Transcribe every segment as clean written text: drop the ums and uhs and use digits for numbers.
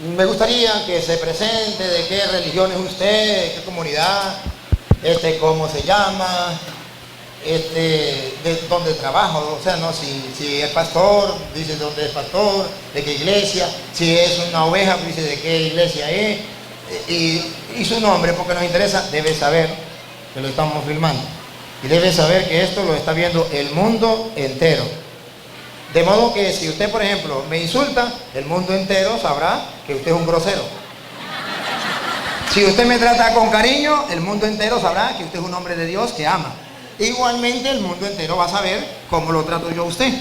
Me gustaría que se presente de qué religión es usted, qué comunidad, cómo se llama, de dónde trabaja, o sea, no, si es pastor, dice dónde es pastor, de qué iglesia, si es una oveja, dice de qué iglesia es, y su nombre, porque nos interesa, debe saber que lo estamos filmando, y debe saber que esto lo está viendo el mundo entero. De modo que si usted, por ejemplo, me insulta, el mundo entero sabrá que usted es un grosero. Si usted me trata con cariño, el mundo entero sabrá que usted es un hombre de Dios que ama. Igualmente el mundo entero va a saber cómo lo trato yo a usted.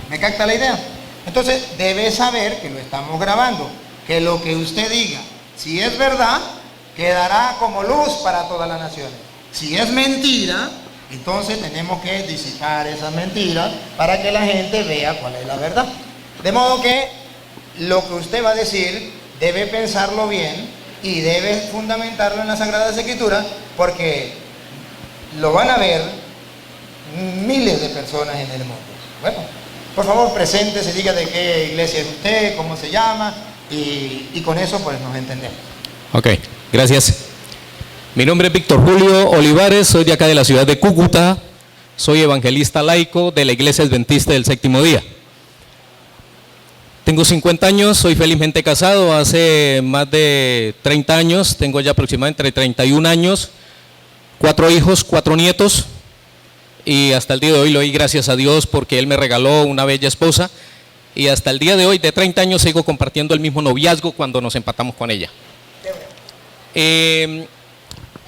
¿Me capta la idea? Entonces debe saber que lo estamos grabando, que lo que usted diga, si es verdad, quedará como luz para todas las naciones. Si es mentira, entonces tenemos que disipar esas mentiras para que la gente vea cuál es la verdad. De modo que lo que usted va a decir debe pensarlo bien y debe fundamentarlo en las Sagradas Escrituras, porque lo van a ver miles de personas en el mundo. Bueno, por favor, preséntese, diga de qué iglesia es usted, cómo se llama, y con eso pues nos entendemos. Ok, gracias. Mi nombre es Víctor Julio Olivares, soy de acá de la ciudad de Cúcuta, soy evangelista laico de la Iglesia Adventista del Séptimo Día. Tengo 50 años, soy felizmente casado hace más de 30 años, tengo ya aproximadamente entre 31 años, 4 hijos, 4 nietos, y hasta el día de hoy le doy gracias a Dios porque Él me regaló una bella esposa, y hasta el día de hoy, de 30 años, sigo compartiendo el mismo noviazgo cuando nos empatamos con ella.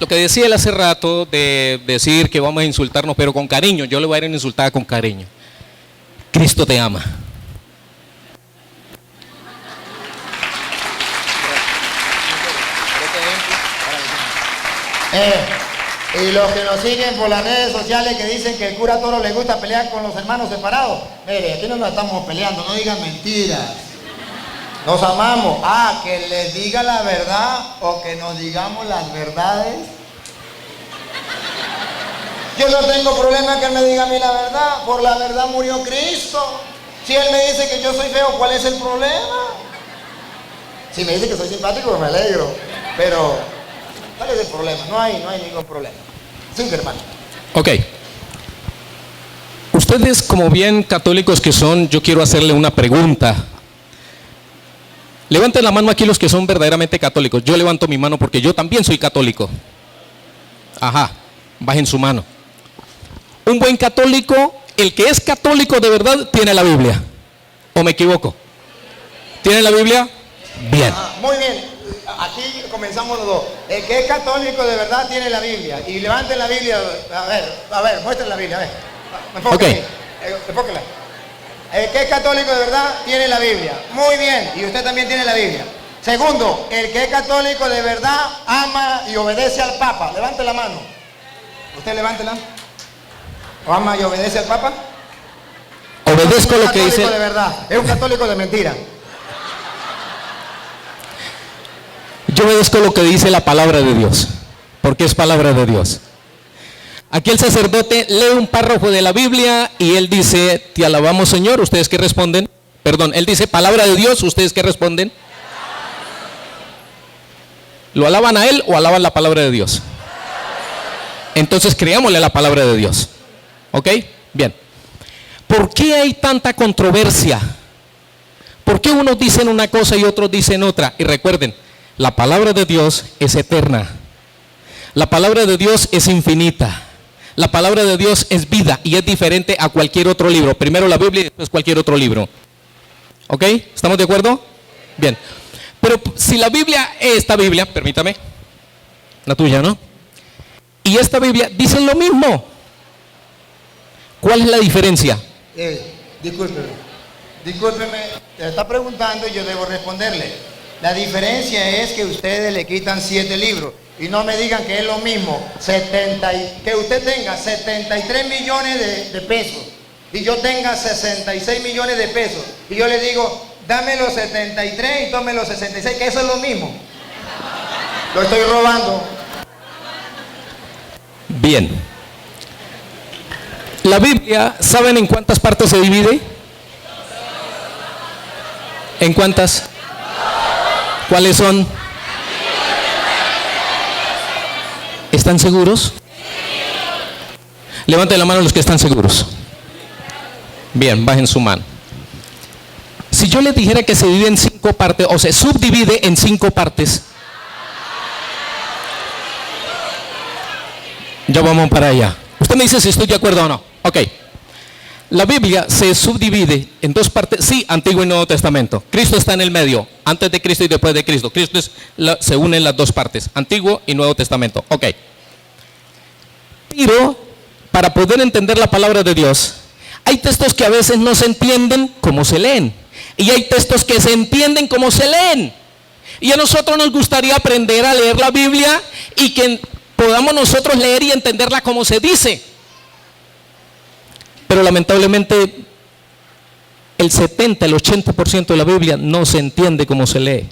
Lo que decía él hace rato de decir que vamos a insultarnos, pero con cariño, yo le voy a dar una insultada con cariño. Cristo te ama. Y los que nos siguen por las redes sociales que dicen que el cura Toro le gusta pelear con los hermanos separados, mire, aquí no nos estamos peleando, no digan mentiras. Nos amamos. Que les diga la verdad o que nos digamos las verdades. Yo no tengo problema que él me diga a mí la verdad. Por la verdad murió Cristo. Si él me dice que yo soy feo, ¿cuál es el problema? Si me dice que soy simpático, me alegro. Pero, ¿cuál es el problema? No hay ningún problema. Sí, hermano. Ok. Ustedes, como bien católicos que son, yo quiero hacerle una pregunta. Levanten la mano aquí los que son verdaderamente católicos. Yo levanto mi mano porque yo también soy católico. Ajá, bajen su mano. Un buen católico, el que es católico de verdad, tiene la Biblia. ¿O me equivoco? ¿Tiene la Biblia? Bien. Muy bien, aquí comenzamos los dos. El que es católico de verdad tiene la Biblia. Y levanten la Biblia, a ver, muestren la Biblia, a ver. Enfóquenla. Enfóquenla. El que es católico de verdad tiene la Biblia. Muy bien, y usted también tiene la Biblia. Segundo, el que es católico de verdad ama y obedece al Papa. Levante la mano. Usted levántela. ¿O ama y obedece al Papa? Obedezco lo que dice. Es un católico de verdad, es un católico de mentira. Yo obedezco lo que dice la palabra de Dios, porque es palabra de Dios. Aquí el sacerdote lee un párrafo de la Biblia y él dice, te alabamos Señor, ¿ustedes qué responden? Perdón, él dice palabra de Dios, ¿ustedes qué responden? ¿Lo alaban a él o alaban la palabra de Dios? Entonces creámosle la palabra de Dios. ¿Ok? Bien. ¿Por qué hay tanta controversia? ¿Por qué unos dicen una cosa y otros dicen otra? Y recuerden, la palabra de Dios es eterna. La palabra de Dios es infinita. La palabra de Dios es vida y es diferente a cualquier otro libro. Primero la Biblia y después cualquier otro libro. ¿Ok? ¿Estamos de acuerdo? Bien. Pero si la Biblia, esta Biblia, permítame, la tuya, ¿no? Y esta Biblia dicen lo mismo. ¿Cuál es la diferencia? Discúlpeme, te está preguntando y yo debo responderle. La diferencia es que ustedes le quitan 7 libros. Y no me digan que es lo mismo que usted tenga 73 millones de pesos y yo tenga 66 millones de pesos y yo le digo, dame los 73 y tome los 66, que eso es lo mismo. Lo estoy robando. Bien. La Biblia, ¿saben en cuántas partes se divide? ¿En cuántas? ¿Cuáles son? ¿Están seguros? Levanten la mano los que están seguros. Bien, bajen su mano. Si yo les dijera que se divide en 5 partes, o se subdivide en 5 partes, ya vamos para allá. Usted me dice si estoy de acuerdo o no. Ok. La Biblia se subdivide en 2 partes, sí, Antiguo y Nuevo Testamento. Cristo está en el medio, antes de Cristo y después de Cristo. Se unen las 2 partes, Antiguo y Nuevo Testamento. Ok. Pero, para poder entender la palabra de Dios, hay textos que a veces no se entienden como se leen. Y hay textos que se entienden como se leen. Y a nosotros nos gustaría aprender a leer la Biblia y que podamos nosotros leer y entenderla como se dice. Pero lamentablemente el 70, el 80% de la Biblia no se entiende como se lee.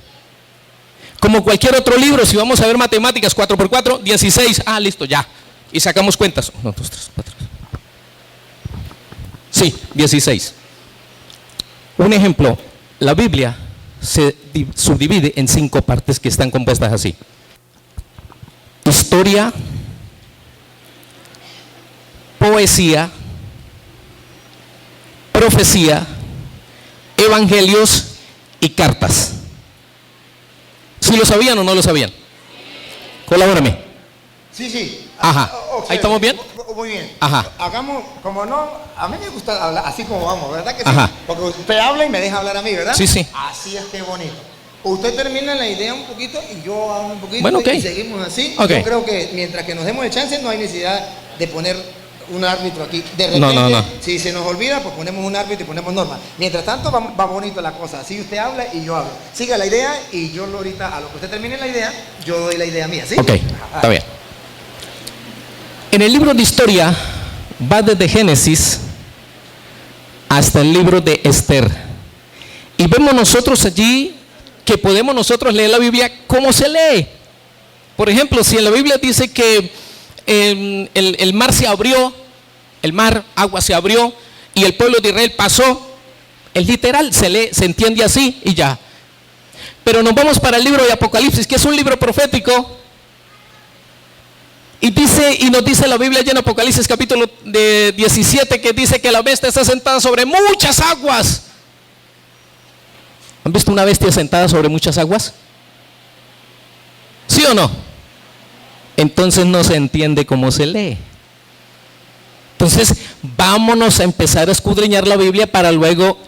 Como cualquier otro libro, si vamos a ver matemáticas, 4×4, 16, listo, ya. Y sacamos cuentas. 1, 2, 3, 4. Sí, 16. Un ejemplo, la Biblia se subdivide en 5 partes que están compuestas así: historia, poesía, profecía, evangelios y cartas. ¿Sí lo sabían o no lo sabían? Colabórame. Sí. Ajá. ¿Ahí estamos bien? Muy bien. Ajá. Hagamos, como no, a mí me gusta hablar así como vamos, ¿verdad que sí? Ajá. Porque usted habla y me deja hablar a mí, ¿verdad? Sí. Así es que bonito. Usted termina la idea un poquito y yo hago un poquito, bueno, okay. Y seguimos así. Okay. Yo creo que mientras que nos demos el chance no hay necesidad de poner un árbitro aquí. De repente, no. Si se nos olvida, pues ponemos un árbitro y ponemos normas. Mientras tanto va bonito la cosa. Así usted habla y yo hablo. Siga la idea y yo ahorita, a lo que usted termine la idea, yo doy la idea mía, ¿sí? Ok, está bien. En el libro de historia va desde Génesis hasta el libro de Esther. Y vemos nosotros allí que podemos nosotros leer la Biblia como se lee. Por ejemplo, si en la Biblia dice que el mar se abrió, agua se abrió y el pueblo de Israel pasó, es literal, se lee, se entiende así y ya. Pero nos vamos para el libro de Apocalipsis, que es un libro profético. Y nos dice la Biblia allá en Apocalipsis capítulo 17 que dice que la bestia está sentada sobre muchas aguas. ¿Han visto una bestia sentada sobre muchas aguas? ¿Sí o no? Entonces no se entiende cómo se lee. Entonces vámonos a empezar a escudriñar la Biblia para luego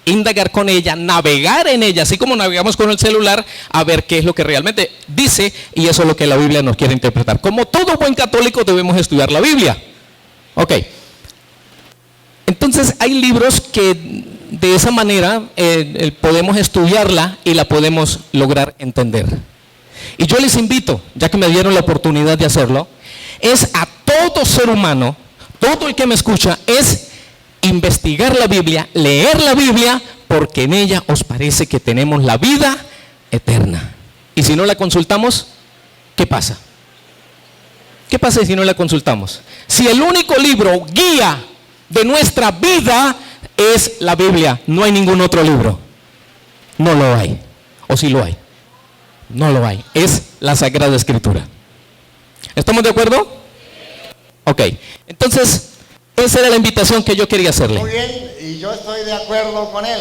indagar con ella, navegar en ella, así como navegamos con el celular, a ver qué es lo que realmente dice, y eso es lo que la Biblia nos quiere interpretar. Como todo buen católico debemos estudiar la Biblia. Ok. Entonces hay libros que de esa manera podemos estudiarla y la podemos lograr entender. Y yo les invito, ya que me dieron la oportunidad de hacerlo, es a todo ser humano, todo el que me escucha, es investigar la Biblia, leer la Biblia, porque en ella os parece que tenemos la vida eterna. Y si no la consultamos, ¿qué pasa? ¿Qué pasa si no la consultamos? Si el único libro guía de nuestra vida es la Biblia, no hay ningún otro libro. No lo hay. ¿O sí lo hay? No lo hay. Es la Sagrada Escritura. ¿Estamos de acuerdo? Ok. Entonces, esa era la invitación que yo quería hacerle. Muy bien, y yo estoy de acuerdo con él.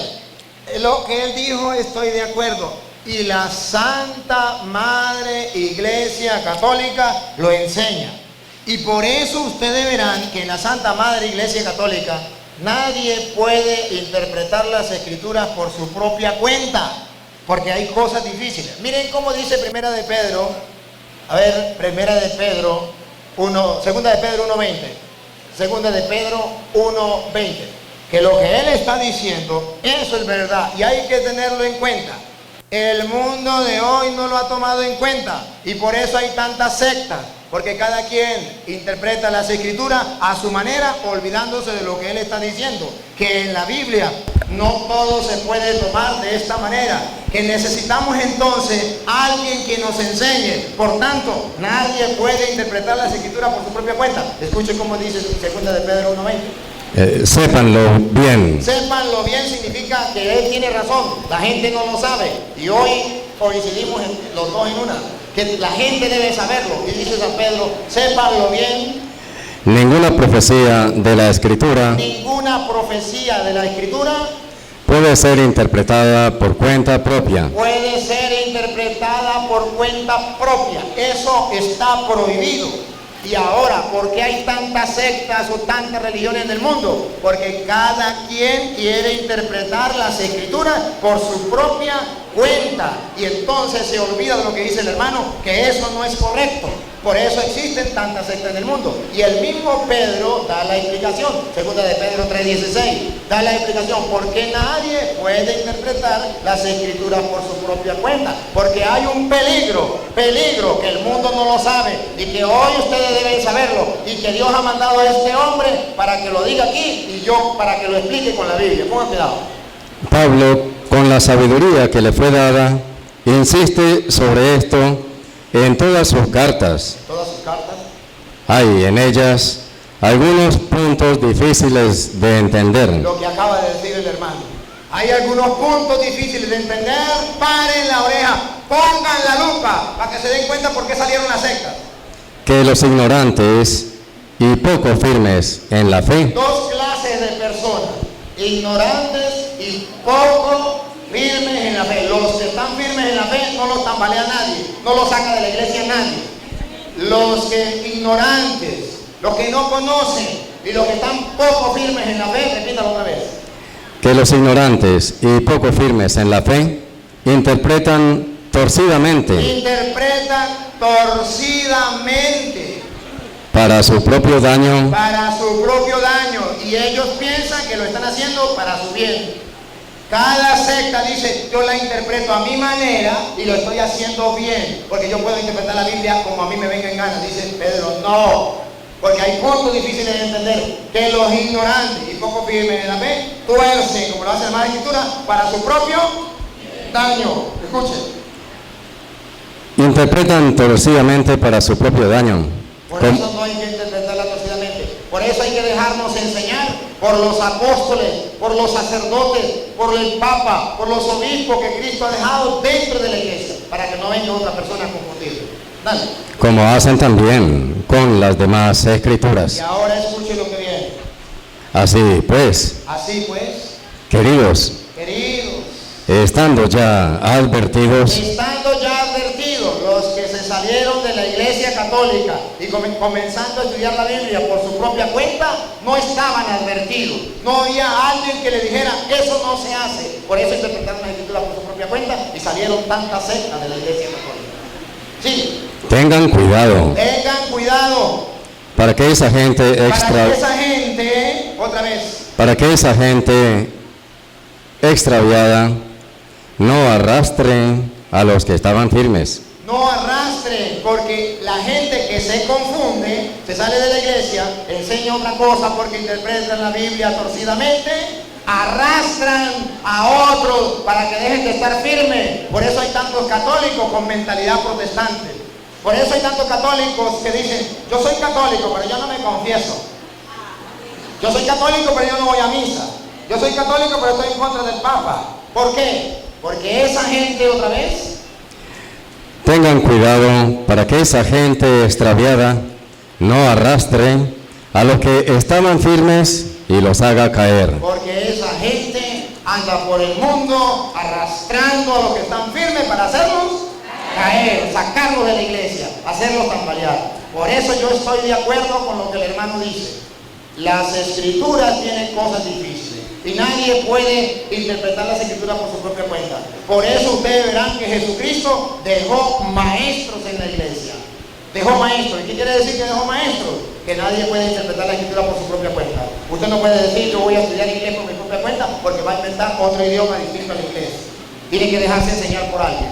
Lo que él dijo, estoy de acuerdo. Y la Santa Madre Iglesia Católica lo enseña. Y por eso ustedes verán que en la Santa Madre Iglesia Católica nadie puede interpretar las Escrituras por su propia cuenta, porque hay cosas difíciles. Miren cómo dice Primera de Pedro, Primera de Pedro 1, Segunda de Pedro 1:20. Segunda de Pedro 1:20, que lo que él está diciendo, eso es verdad y hay que tenerlo en cuenta. El mundo de hoy no lo ha tomado en cuenta y por eso hay tantas sectas, porque cada quien interpreta las Escrituras a su manera, olvidándose de lo que él está diciendo, que en la Biblia no todo se puede tomar de esta manera, que necesitamos entonces alguien que nos enseñe. Por tanto, nadie puede interpretar las Escrituras por su propia cuenta. Escuchen cómo dice Segunda de Pedro 1:20. Sépanlo bien. Sépanlo bien significa que él tiene razón, la gente no lo sabe y hoy coincidimos los dos en una, que la gente debe saberlo. Y dice San Pedro, sépanlo bien. Ninguna profecía de la Escritura Ninguna profecía de la Escritura puede ser interpretada por cuenta propia. puede ser interpretada por cuenta propia. Eso está prohibido. Y ahora, ¿por qué hay tantas sectas o tantas religiones en el mundo? Porque cada quien quiere interpretar las Escrituras por su propia cuenta. Y entonces se olvida de lo que dice el hermano, que eso no es correcto. Por eso existen tantas sectas en el mundo. Y el mismo Pedro da la explicación. Segunda de Pedro 3:16. Da la explicación. Porque nadie puede interpretar las Escrituras por su propia cuenta. Porque hay un peligro que el mundo no lo sabe. Y que hoy ustedes deben saberlo. Y que Dios ha mandado a este hombre para que lo diga aquí. Y yo para que lo explique con la Biblia. Pongan cuidado. Pablo, con la sabiduría que le fue dada, insiste sobre esto en todas sus cartas. Todas sus cartas. Hay en ellas algunos puntos difíciles de entender. Lo que acaba de decir el hermano. Hay algunos puntos difíciles de entender. Paren la oreja, pongan la lupa para que se den cuenta por qué salieron las sectas. Que los ignorantes y poco firmes en la fe Dos clases de personas, ignorantes y poco firmes en la fe. Los que están firmes en la fe no los tambalea nadie, no los saca de la iglesia nadie. Los que ignorantes, los que no conocen y los que están poco firmes en la fe, repítalo otra vez. que los ignorantes y poco firmes en la fe interpretan torcidamente Interpretan torcidamente para su propio daño para su propio daño y ellos piensan que lo están haciendo para su bien. Cada secta dice, yo la interpreto a mi manera y lo estoy haciendo bien, porque yo puedo interpretar la Biblia como a mí me venga en gana. Dice Pedro, no, porque hay puntos difíciles de entender, que los ignorantes y poco firmes en la fe tuercen, como lo hace la Madre Escritura, para su propio daño. Escuchen. interpretan torcidamente para su propio daño. Por eso no hay que interpretarla torcidamente. Por eso hay que dejarnos enseñar por los apóstoles, por los sacerdotes, por el Papa, por los obispos que Cristo ha dejado dentro de la iglesia, para que no venga otra persona a confundirlo. Dale. Como hacen también con las demás Y escrituras. ahora escuche lo que viene. Así pues, Así pues, queridos, queridos, estando ya advertidos, estando ya advertidos los que se salieron de la iglesia católica y comenzando a estudiar la Biblia por su propia cuenta, no estaban advertidos. No había alguien que le dijera, eso no se hace. Por eso interpretaron la Escritura por su propia cuenta y salieron tantas sectas de la iglesia católica. Sí, tengan cuidado tengan cuidado para que esa gente para que esa gente extraviada no arrastre a los que estaban firmes. no arrastren, porque la gente que se confunde, se sale de la iglesia, enseña otra cosa porque interpretan la Biblia torcidamente, arrastran a otros para que dejen de estar firmes. Por eso hay tantos católicos con mentalidad protestante. Por eso hay tantos católicos que dicen, yo soy católico, pero yo no me confieso. Yo soy católico, pero yo no voy a misa. Yo soy católico, pero estoy en contra del Papa. ¿Por qué? Porque esa gente otra vez Tengan cuidado para que esa gente extraviada no arrastre a los que estaban firmes y los haga caer. Porque esa gente anda por el mundo arrastrando a los que están firmes para hacerlos caer, sacarlos de la iglesia, hacerlos tambalear. Por eso yo estoy de acuerdo con lo que el hermano dice. Las escrituras tienen cosas difíciles y nadie puede interpretar las escrituras por su propia cuenta. Por eso ustedes verán que Jesucristo dejó maestros en la iglesia. Dejó maestros. ¿Y qué quiere decir que dejó maestros? Que nadie puede interpretar la escritura por su propia cuenta. Usted no puede decir, yo voy a estudiar inglés por mi propia cuenta, porque va a inventar otro idioma distinto al inglés. Tiene que dejarse enseñar por alguien.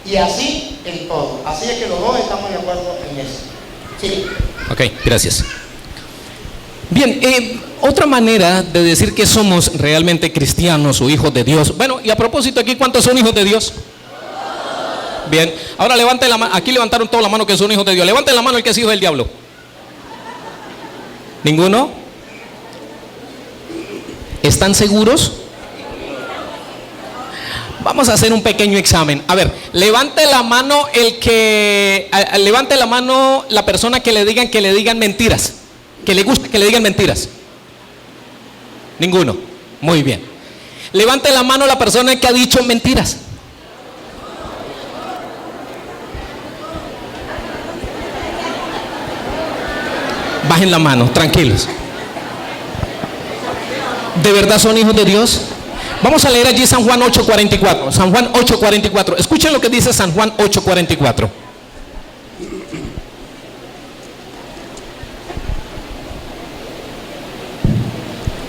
Y así en todo. Así es que los dos estamos de acuerdo en eso. Sí. Ok, gracias. Bien, otra manera de decir que somos realmente cristianos o hijos de Dios. Bueno, y a propósito aquí, ¿cuántos son hijos de Dios? Bien, ahora levanten la mano. Aquí levantaron toda la mano que son hijos de Dios. Levanten la mano el que es hijo del diablo. ¿Ninguno? ¿Están seguros? Vamos a hacer un pequeño examen. A ver, levante la mano levante la mano la persona que le digan mentiras, que le gusta que le digan mentiras. Ninguno. Muy bien. Levante la mano la persona que ha dicho mentiras. Bajen la mano, tranquilos. ¿De verdad son hijos de Dios? Vamos a leer allí San Juan 8:44. San Juan 8:44. Escuchen lo que dice San Juan 8:44.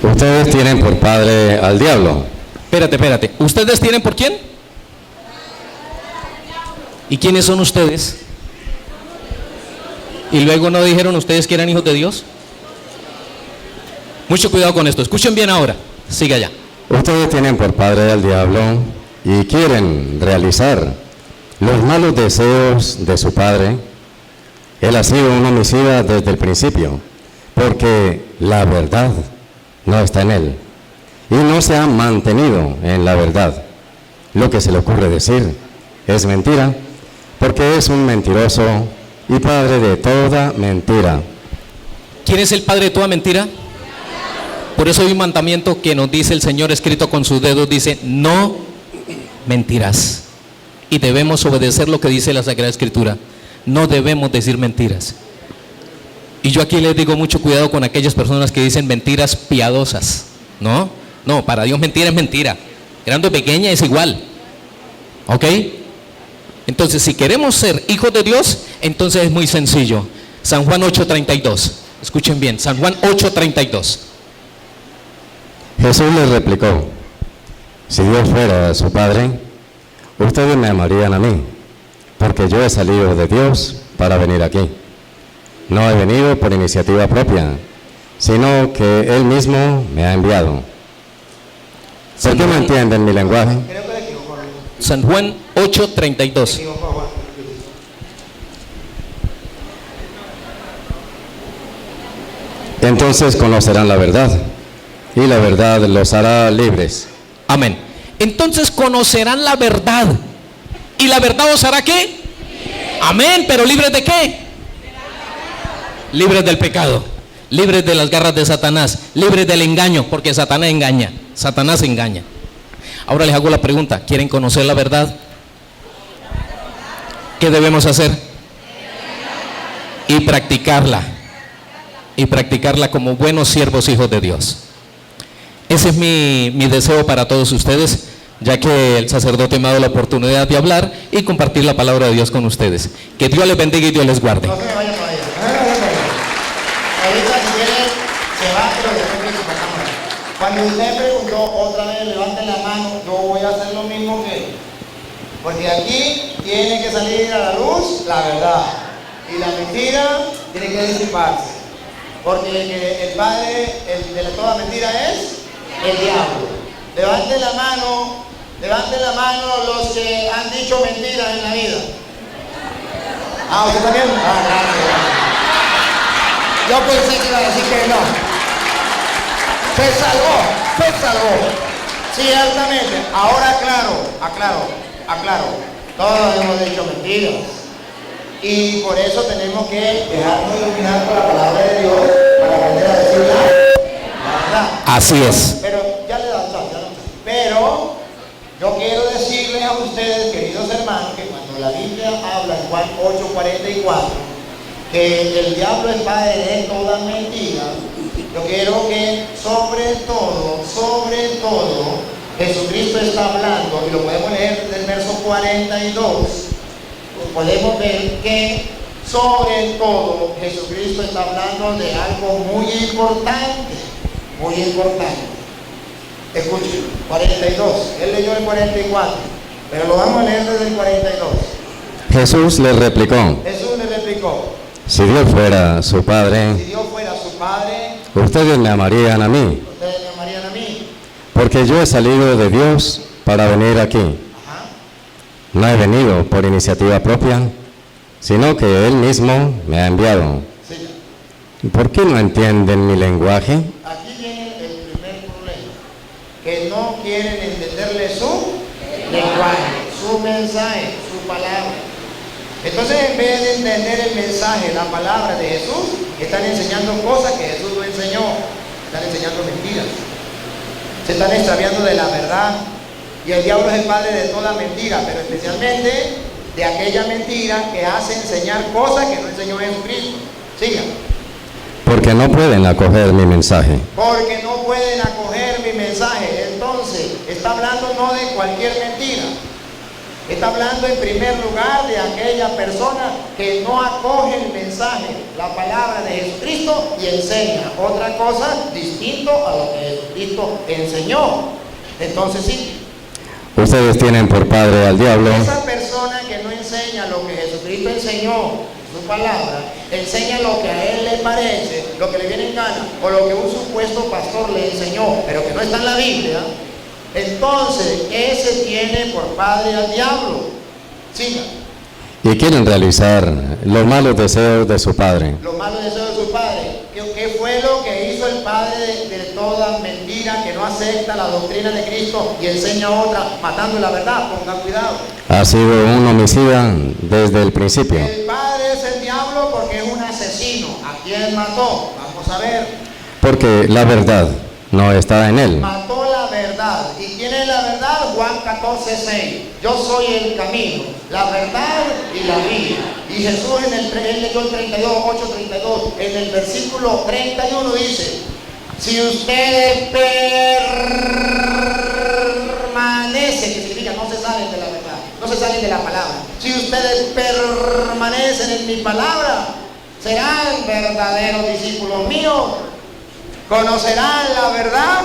Ustedes tienen por padre al diablo. Espérate. ¿Ustedes tienen por quién? ¿Y quiénes son ustedes? Y luego no dijeron ustedes que eran hijos de Dios. Mucho cuidado con esto. Escuchen bien ahora. Siga allá. Ustedes tienen por padre al diablo y quieren realizar los malos deseos de su padre. Él ha sido un homicida desde el principio, porque la verdad no está en él y no se ha mantenido en la verdad. Lo que se le ocurre decir es mentira, porque es un mentiroso y padre de toda mentira. ¿Quién es el padre de toda mentira? Por eso hay un mandamiento que nos dice el Señor escrito con sus dedos, dice, no mentirás. Y debemos obedecer lo que dice la Sagrada Escritura. No debemos decir mentiras. Y yo aquí les digo mucho cuidado con aquellas personas que dicen mentiras piadosas. No, para Dios mentira es mentira. Grande o pequeña es igual. ¿Ok? Entonces, si queremos ser hijos de Dios, entonces es muy sencillo. San Juan 8:32. Escuchen bien, San Juan 8:32. Jesús les replicó: si Dios fuera su Padre, ustedes me amarían a mí, porque yo he salido de Dios para venir aquí. No he venido por iniciativa propia, sino que Él mismo me ha enviado. ¿Por qué no entienden mi lenguaje? San Juan 8:32. Entonces conocerán la verdad, y la verdad los hará libres. Amén. Entonces conocerán la verdad. ¿Y la verdad os hará qué? Amén. ¿Pero libres de qué? Libres del pecado. Libres de las garras de Satanás. Libres del engaño, porque Satanás engaña. Satanás engaña. Ahora les hago la pregunta. ¿Quieren conocer la verdad? ¿Qué debemos hacer? Y practicarla. Y practicarla como buenos siervos, hijos de Dios. Ese es mi deseo para todos ustedes, ya que el sacerdote me ha dado la oportunidad de hablar y compartir la palabra de Dios con ustedes. Que Dios les bendiga y Dios les guarde. No se me vaya todavía. Ahorita si quiere se va, pero después que pasamos. Cuando usted preguntó otra vez, levanten la mano, yo voy a hacer lo mismo que él. Porque aquí tiene que salir a la luz la verdad. Y la mentira tiene que disiparse. Porque el padre de toda mentira es el diablo. Levanten la mano los que han dicho mentiras en la vida. Ah, ¿usted también? Ah, gracias. Yo pensé que iba a decir que no. Se salvó. Ciertamente. Ahora aclaro. Todos hemos dicho mentiras. Y por eso tenemos que dejarnos iluminar por la palabra de Dios para aprender a decir la verdad. Así es. Pero ya le dan chance. Pero yo quiero decirles a ustedes, queridos hermanos, que cuando la Biblia habla en Juan 8:44, que el diablo es padre de toda mentira, yo quiero que sobre todo, Jesucristo está hablando, y lo podemos leer desde el verso 42, podemos ver que sobre todo Jesucristo está hablando de algo muy importante. Escuchen, 42, él leyó el 44, pero lo vamos a leer desde el 42. Jesús les replicó: si Dios fuera su Padre, ustedes me amarían a mí, porque yo he salido de Dios para venir aquí. No he venido por iniciativa propia, sino que Él mismo me ha enviado. ¿Por qué no entienden mi lenguaje? Aquí viene el primer problema, que no quieren entenderle su lenguaje, su mensaje, su palabra. Entonces, en vez de entender el mensaje, la palabra de Jesús, están enseñando cosas que Jesús no enseñó. Están enseñando mentiras. Se están extraviando de la verdad. Y el diablo es el padre de toda mentira, pero especialmente de aquella mentira que hace enseñar cosas que no enseñó Jesucristo. Siga. Porque no pueden acoger mi mensaje. Porque no pueden acoger mi mensaje. Entonces, está hablando no de cualquier mentira. Está hablando en primer lugar de aquella persona que no acoge el mensaje, la palabra de Jesucristo y enseña otra cosa distinto a lo que Jesucristo enseñó. Entonces sí. Ustedes tienen por padre al diablo. Esa persona que no enseña lo que Jesucristo enseñó, su palabra, enseña lo que a él le parece, lo que le viene en gana, o lo que un supuesto pastor le enseñó, pero que no está en la Biblia. Entonces, ese tiene por padre al diablo. Siga. Y quieren realizar los malos deseos de su padre. Los malos deseos de su padre. ¿Qué fue lo que hizo el padre de toda mentira que no acepta la doctrina de Cristo y enseña otra, matando la verdad? Pongan cuidado. Ha sido un homicida desde el principio. El padre es el diablo porque es un asesino. ¿A quién mató? Vamos a ver. Porque la verdad no está en él. Mató la verdad. ¿Y quién es la verdad? Juan 14:6. Yo soy el camino, la verdad y la vida. Y Jesús él leyó el 8:32. En el versículo 31 dice: si ustedes permanecen, que significa no se salen de la verdad, no se salen de la palabra. Si ustedes permanecen en mi palabra, serán verdaderos discípulos míos. Conocerán la verdad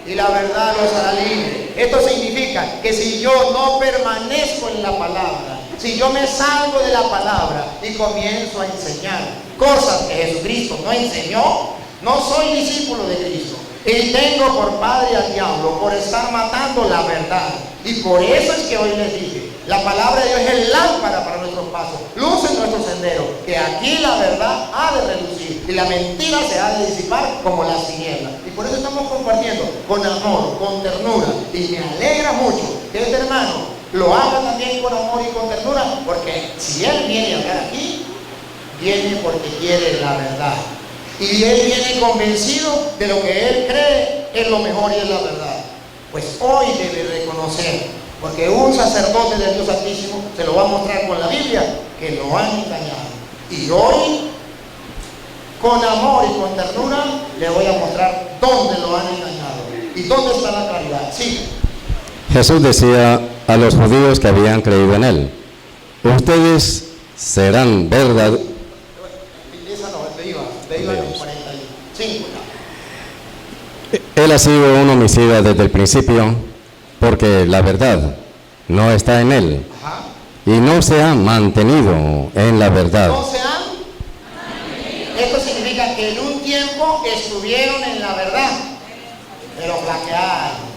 y la verdad los hará libres. Esto significa que si yo no permanezco en la palabra, si yo me salgo de la palabra y comienzo a enseñar cosas que Jesucristo no enseñó, no soy discípulo de Cristo. Y tengo por padre al diablo por estar matando la verdad. Y por eso es que hoy les dije, la palabra de Dios es lámpara para nuestros pasos, luz en nuestro sendero, que aquí la verdad ha de relucir y la mentira se ha de disipar como las tinieblas. Y por eso estamos compartiendo con amor, con ternura. Y me alegra mucho que este hermano lo haga también con amor y con ternura, porque si él viene a hablar aquí, viene porque quiere la verdad. Y él viene convencido de lo que él cree es lo mejor y es la verdad. Pues hoy debe reconocer, porque un sacerdote del Dios Altísimo se lo va a mostrar con la Biblia, que lo han engañado. Y hoy, con amor y con ternura, le voy a mostrar dónde lo han engañado y dónde está la claridad. Sí. Jesús decía a los judíos que habían creído en él: ustedes serán verdaderos. Él ha sido un homicida desde el principio, porque la verdad no está en él. Ajá. Y no se ha mantenido en la verdad. ¿No se han? Esto significa que en un tiempo estuvieron en la verdad, pero flaquearon.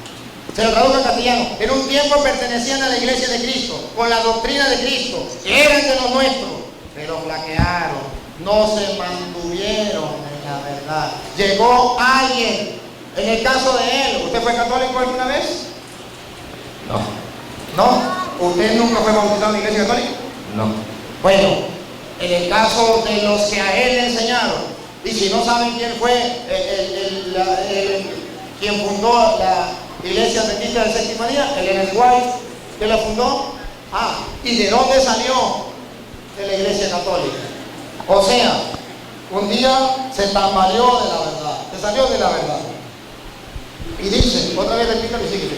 Se lo traduzco en castellano. En un tiempo pertenecían a la iglesia de Cristo, con la doctrina de Cristo, eran de los nuestros, pero flaquearon, no se mantuvieron en la verdad. Llegó alguien, en el caso de él, ¿usted fue católico alguna vez? ¿No? ¿Usted nunca fue bautizado en la iglesia católica? No. Bueno, en el caso de los que a él le enseñaron, y si no saben quién fue quien fundó la iglesia adventista del séptimo día, el Ellen White, que la fundó. ¿Y de dónde salió? De la iglesia católica. O sea, un día se tambaleó de la verdad, se salió de la verdad. Y dice, otra vez repítalo y sigue.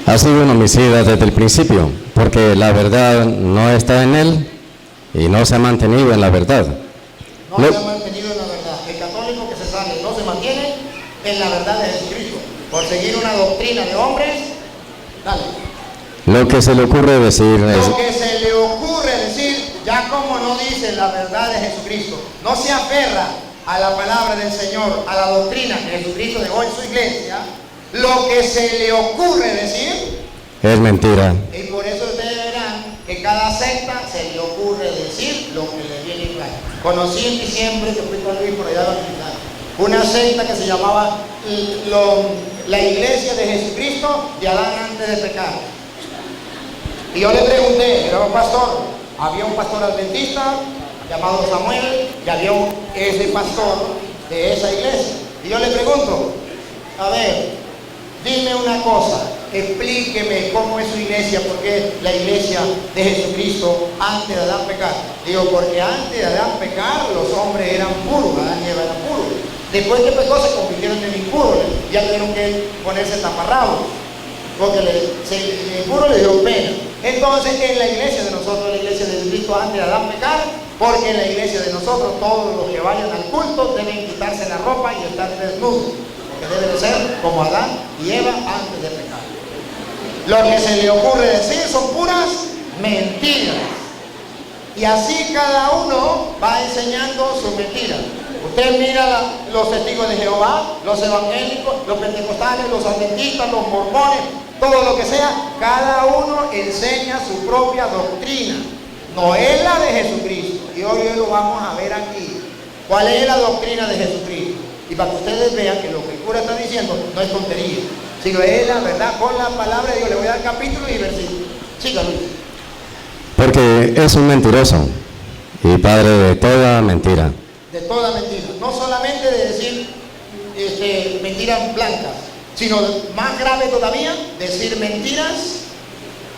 Ha sido un homicida desde el principio, porque la verdad no está en él y no se ha mantenido en la verdad. No se ha mantenido en la verdad. El católico que se sale no se mantiene en la verdad de Jesucristo, por seguir una doctrina de hombres. Dale. Lo que se le ocurre decir es... Lo que se le ocurre decir, ya como no dice la verdad de Jesucristo, no se aferra a la palabra del Señor, a la doctrina que Jesucristo dejó en su iglesia. Lo que se le ocurre decir es mentira. Y por eso ustedes verán que cada secta se le ocurre decir lo que le viene en gana. Conocí en diciembre, que fui con Luis por allá a visitar, una secta que se llamaba la iglesia de Jesucristo de Adán antes de pecar. Y yo le pregunté, era un pastor, había un pastor adventista llamado Samuel, y había ese pastor de esa iglesia. Y yo le pregunto, a ver, dime una cosa, explíqueme cómo es su iglesia, porque es la iglesia de Jesucristo antes de Adán pecar. Digo, porque antes de Adán pecar los hombres eran puros, Adán y Eva eran puros. Después que pecó se convirtieron en impuros, ya tuvieron que ponerse taparrabos, porque el impuro le dio pena. Entonces en la iglesia de nosotros, la iglesia de Jesucristo antes de Adán pecar, porque en la iglesia de nosotros todos los que vayan al culto deben quitarse la ropa y estar desnudos, porque debe de ser como Adán y Eva antes de pecar. Lo que se le ocurre decir son puras mentiras. Y así cada uno va enseñando su mentira. Usted mira los testigos de Jehová, los evangélicos, los pentecostales, los adventistas, los mormones, todo lo que sea, cada uno enseña su propia doctrina. No es la de Jesucristo. Y hoy lo vamos a ver aquí. ¿Cuál es la doctrina de Jesucristo? Y para que ustedes vean que lo que el cura está diciendo no es tontería, sino es la verdad con la palabra de Dios. Le voy a dar capítulo y versículo. Siga, Luis. Porque es un mentiroso y padre de toda mentira. De toda mentira. No solamente de decir mentiras blancas, sino más grave todavía, decir mentiras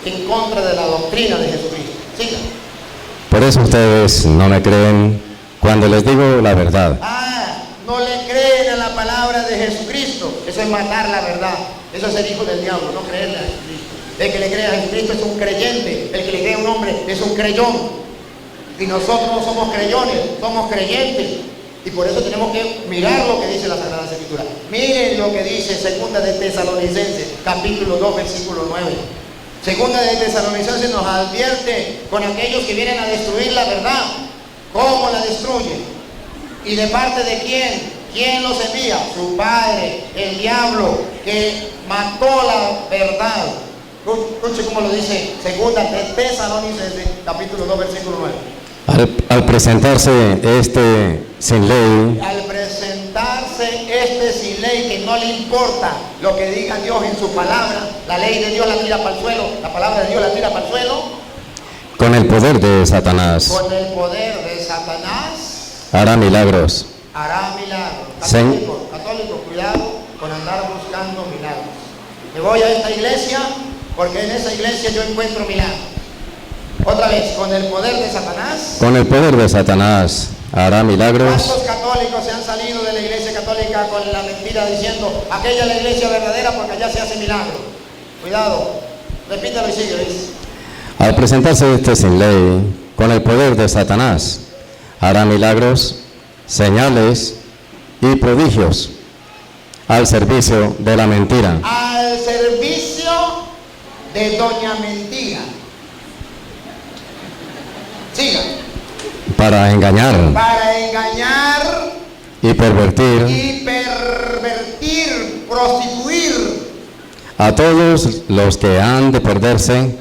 en contra de la doctrina de Jesucristo. Siga. Por eso ustedes no me creen cuando les digo la verdad. No le creen a la palabra de Jesucristo. Eso es matar la verdad. Eso es ser hijo del diablo, no creerle a Jesucristo. El que le cree a Jesucristo es un creyente. El que le cree a un hombre es un creyón. Y nosotros no somos creyones, somos creyentes. Y por eso tenemos que mirar lo que dice la Sagrada Escritura. Miren lo que dice Segunda de Tesalonicenses, capítulo 2, versículo 9. Segunda de Tesalonicenses nos advierte con aquellos que vienen a destruir la verdad. ¿Cómo la destruyen? ¿Y de parte de quién? ¿Quién los envía? Su padre, el diablo, que mató la verdad. Escuche cómo lo dice Segunda de Tesalonicenses, capítulo 2, versículo 9. Al presentarse sin ley, sin ley, que no le importa lo que diga Dios en su palabra, la ley de Dios la tira para el suelo, la palabra de Dios la tira para el suelo. Con el poder de Satanás. Con el poder de Satanás. Hará milagros. Hará milagros. Católico, cuidado con andar buscando milagros. Me voy a esta iglesia porque en esa iglesia yo encuentro milagros. Otra vez, con el poder de Satanás. Con el poder de Satanás hará milagros. ¿Cuántos católicos se han salido de la iglesia católica con la mentira diciendo aquella es la iglesia verdadera porque allá se hace milagro? Cuidado, repítalo y sigue, Luis. Al presentarse sin ley, con el poder de Satanás, hará milagros, señales y prodigios al servicio de la mentira. Al servicio de doña mentira. Siga. Para engañar y pervertir prostituir a todos los que han de perderse,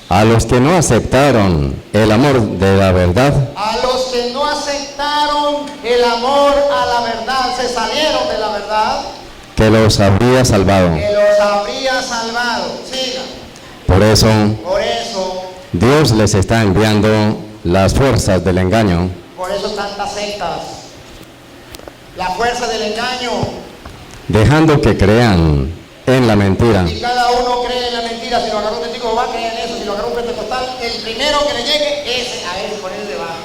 a los que no aceptaron el amor de la verdad. A los que no aceptaron el amor a la verdad, se salieron de la verdad. Que los habría salvado. Siga. Por eso, Dios les está enviando las fuerzas del engaño. Por eso tantas sectas. La fuerza del engaño. Dejando que crean en la mentira. Y cada uno cree en la mentira. Si lo agarró un testigo va a creer en eso. Si lo agarró un pentecostal, el primero que le llegue, a él por él le va.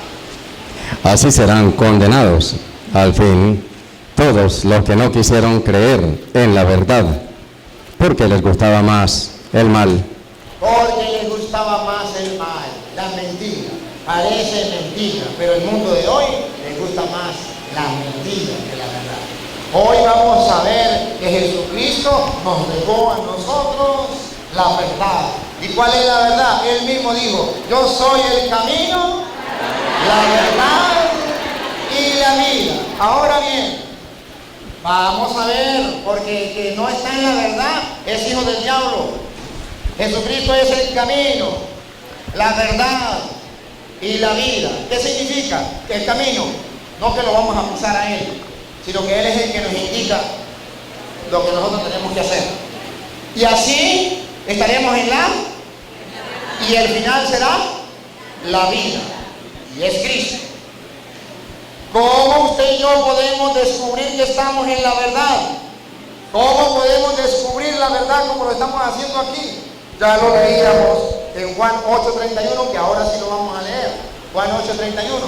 Así serán condenados al fin todos los que no quisieron creer en la verdad, porque les gustaba más el mal. La mentira. Parece mentira, pero el mundo de hoy le gusta más la mentira que la verdad. Hoy vamos a ver que Jesucristo nos dejó a nosotros la verdad. ¿Y cuál es la verdad? Él mismo dijo, yo soy el camino, la verdad y la vida. Ahora bien, vamos a ver, porque el que no está en la verdad es hijo del diablo. Jesucristo es el camino, la verdad y la vida. ¿Qué significa? Que el camino, no que lo vamos a pisar a Él, sino que Él es el que nos indica lo que nosotros tenemos que hacer. Y así estaremos en la Y el final será la vida. Y es Cristo. ¿Cómo usted y yo podemos descubrir que estamos en la verdad? ¿Cómo podemos descubrir la verdad como lo estamos haciendo aquí? Ya lo leíamos en Juan 8:31, que ahora sí lo vamos a leer. Juan 8:31.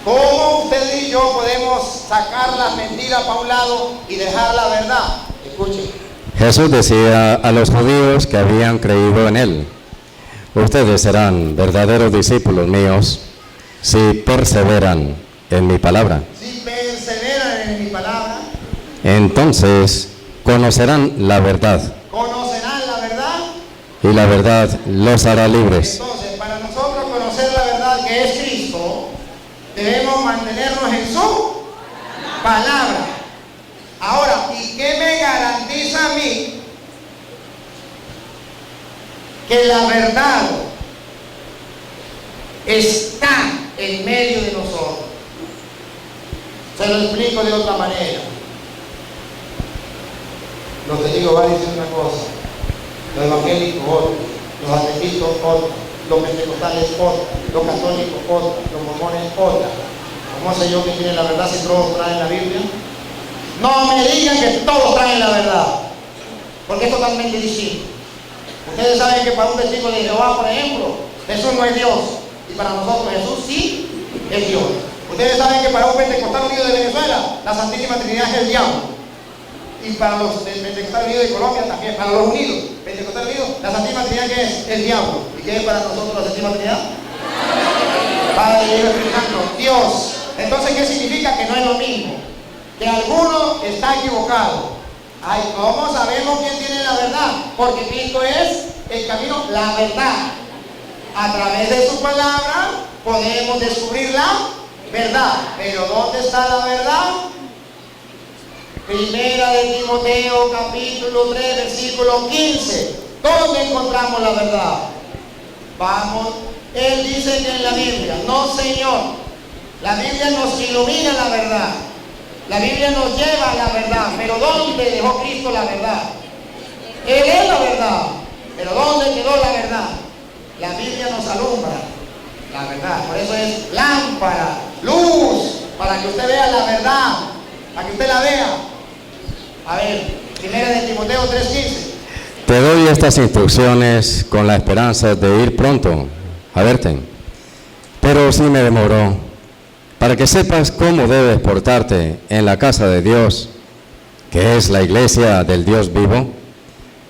¿Cómo usted y yo podemos sacar las mentiras para un lado y dejar la verdad? Escuchen. Jesús decía a los judíos que habían creído en él: ustedes serán verdaderos discípulos míos si perseveran en mi palabra. Si perseveran en mi palabra, Entonces conocerán la verdad, conocerán la verdad. y la verdad los hará libres. Entonces, para nosotros conocer la verdad que es Cristo, debemos mantenernos en su palabra. Ahora, ¿y qué me garantiza a mí que la verdad está en medio de nosotros? Se lo explico de otra manera. Los testigos van a decir una cosa, los evangélicos otra, los adventistas otra, los pentecostales otra, los católicos otra, los mormones otra. ¿Cómo sé yo que tienen la verdad si todos traen la Biblia? No me digan que todos traen la verdad, porque es totalmente distinto. Ustedes saben que para un testigo de Jehová, por ejemplo, Jesús no es Dios, y para nosotros Jesús sí es Dios. Ustedes saben que para un pentecostal unido de Venezuela, la Santísima Trinidad es el diablo. Y para los pentecostales unidos de Colombia también, para los unidos, pentecostales unidos, la Santísima Trinidad ¿qué es? El diablo. ¿Y qué es para nosotros la Santísima Trinidad? Padre, Hijo y Espíritu Santo, Dios. Entonces, ¿qué significa? Que no es lo mismo. Que alguno está equivocado. Ay, ¿cómo sabemos quién tiene la verdad? Porque Cristo es el camino, la verdad. A través de su palabra podemos descubrir la verdad. Pero ¿dónde está la verdad? Primera de Timoteo, capítulo 3, versículo 15. ¿Dónde encontramos la verdad? Vamos, él dice que en la Biblia, no Señor, la Biblia nos ilumina la verdad. La Biblia nos lleva a la verdad, pero ¿dónde dejó Cristo la verdad? Él es la verdad, pero ¿dónde quedó la verdad? La Biblia nos alumbra la verdad, por eso es lámpara, luz, para que usted vea la verdad, para que usted la vea. A ver, primera de Timoteo 3:15. Te doy estas instrucciones con la esperanza de ir pronto a verte, pero sí me demoró, para que sepas cómo debes portarte en la casa de Dios, que es la iglesia del Dios vivo,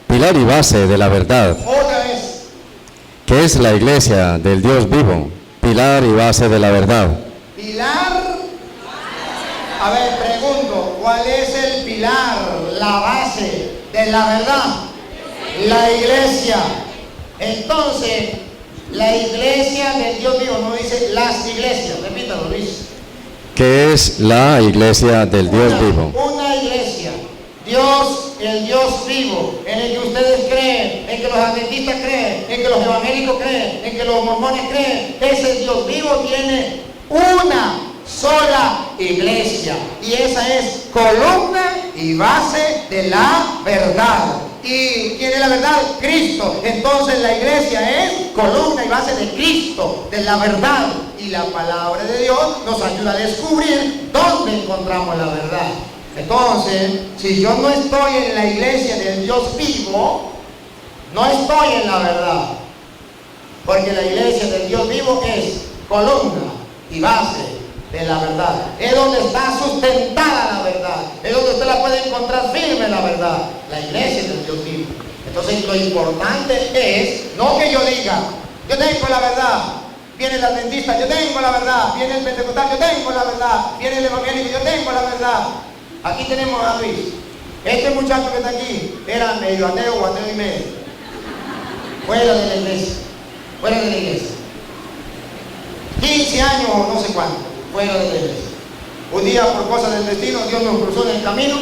pilar y base de la verdad. Otra vez. Que es la iglesia del Dios vivo, pilar y base de la verdad. Pilar. A ver, pregunto, ¿cuál es el pilar, la base de la verdad? La iglesia. Entonces, la iglesia del Dios vivo, no dice las iglesias, repítalo, Luis. Que es la iglesia del Dios vivo. Una iglesia. Dios, el Dios vivo, en el que ustedes creen, en que los adventistas creen, en que los evangélicos creen, en que los mormones creen, ese Dios vivo tiene una sola iglesia, y esa es columna y base de la verdad. ¿Y quién es la verdad? Cristo. Entonces la iglesia es columna y base de Cristo, de la verdad, y la palabra de Dios nos ayuda a descubrir dónde encontramos la verdad. Entonces, si yo no estoy en la iglesia del Dios vivo, no estoy en la verdad, porque la iglesia del Dios vivo es columna y base de la verdad. Es donde está sustentada la verdad, es donde usted la puede encontrar firme, la verdad, la iglesia del Dios vivo. Entonces lo importante es, no que yo diga, yo tengo la verdad, viene el adventista, yo tengo la verdad, viene el pentecostal, yo tengo la verdad, viene el evangélico, yo tengo la verdad. Aquí tenemos a Luis, este muchacho que está aquí, era medio ateo o ateo y medio, fuera de la iglesia, fuera de la iglesia, 15 años o no sé cuánto, fuera de la iglesia. Un día, por cosas del destino, Dios nos cruzó en el camino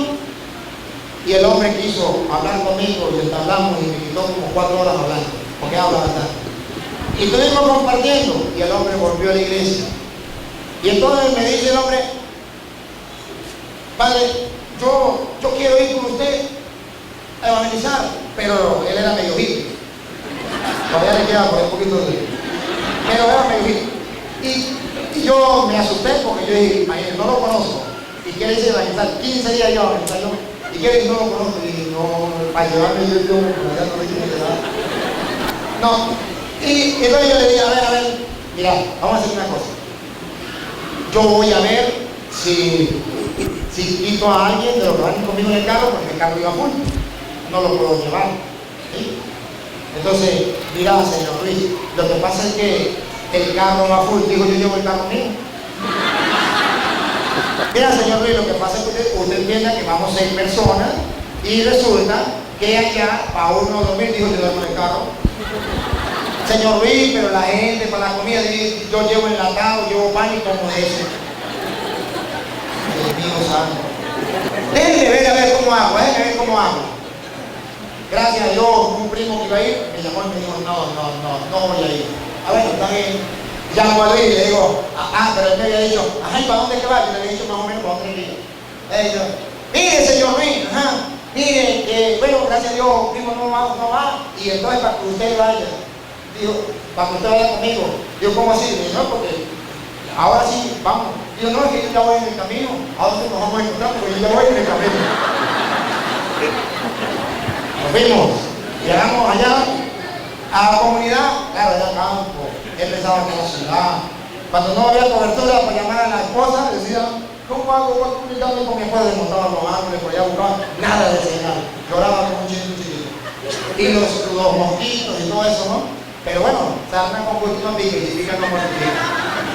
y el hombre quiso hablar conmigo y hablamos y me quitó como 4 horas hablando, porque habla bastante. Y estuvimos compartiendo y el hombre volvió a la iglesia. Y entonces me dice el hombre, padre, yo quiero ir con usted a evangelizar, pero él era medio hippie. Todavía le queda por un poquito de... Pero véame, y yo me asusté porque yo dije, imagínate, no lo conozco. Y quiere decir, evangelizar 15 días yo evangelizar yo. Y quiere decir, no lo conozco. Y no, para llevarme yo, ya no le dije nada. No. Y entonces yo le dije, a ver, mira, vamos a hacer una cosa. Yo voy a ver si quito a alguien de los que van conmigo en el carro, porque el carro iba full. No lo puedo llevar. ¿Sí? Entonces, mira, señor Luis, lo que pasa es que el carro va full. Digo, yo llevo el carro mío. Mira, señor Luis, lo que pasa es que usted entienda que vamos 6 personas y resulta que allá para uno dormir, dijo, yo duermo en el carro. Señor Luis, pero la gente para la comida, yo llevo enlatado, llevo pan y como de ese. Dios mío santo. Déjenme ver a ver cómo hago, Gracias a Dios, un primo que iba a ir, me llamó y me dijo, no voy a ir. A ver, está bien. Llamo a Luis y le digo, pero él me había dicho, ¿y para dónde es que va? Yo le había dicho más o menos para dónde iba. Mire, señor Luis, mire, bueno, gracias a Dios, primo no va, y entonces para que usted vaya. Digo, para que usted vaya conmigo. Digo, ¿cómo así? Digo, no, porque ahora sí, vamos. Digo, no, es que yo ya voy en el camino. Ahora sí nos vamos a encontrar porque yo ya voy en el camino. Nos fuimos, llegamos allá a la comunidad, claro, era campo. Él pensaba que era ciudad. Cuando no había cobertura para llamar a la esposa, decía, ¿cómo hago? Voy a comunicarme con mi esposa, desmontaba los árboles, por allá buscaba, nada de señal. Lloraba como un chiquito. Y los mosquitos y todo eso, ¿no? Pero bueno, sarna con gusto no pica y si pica no mortifica.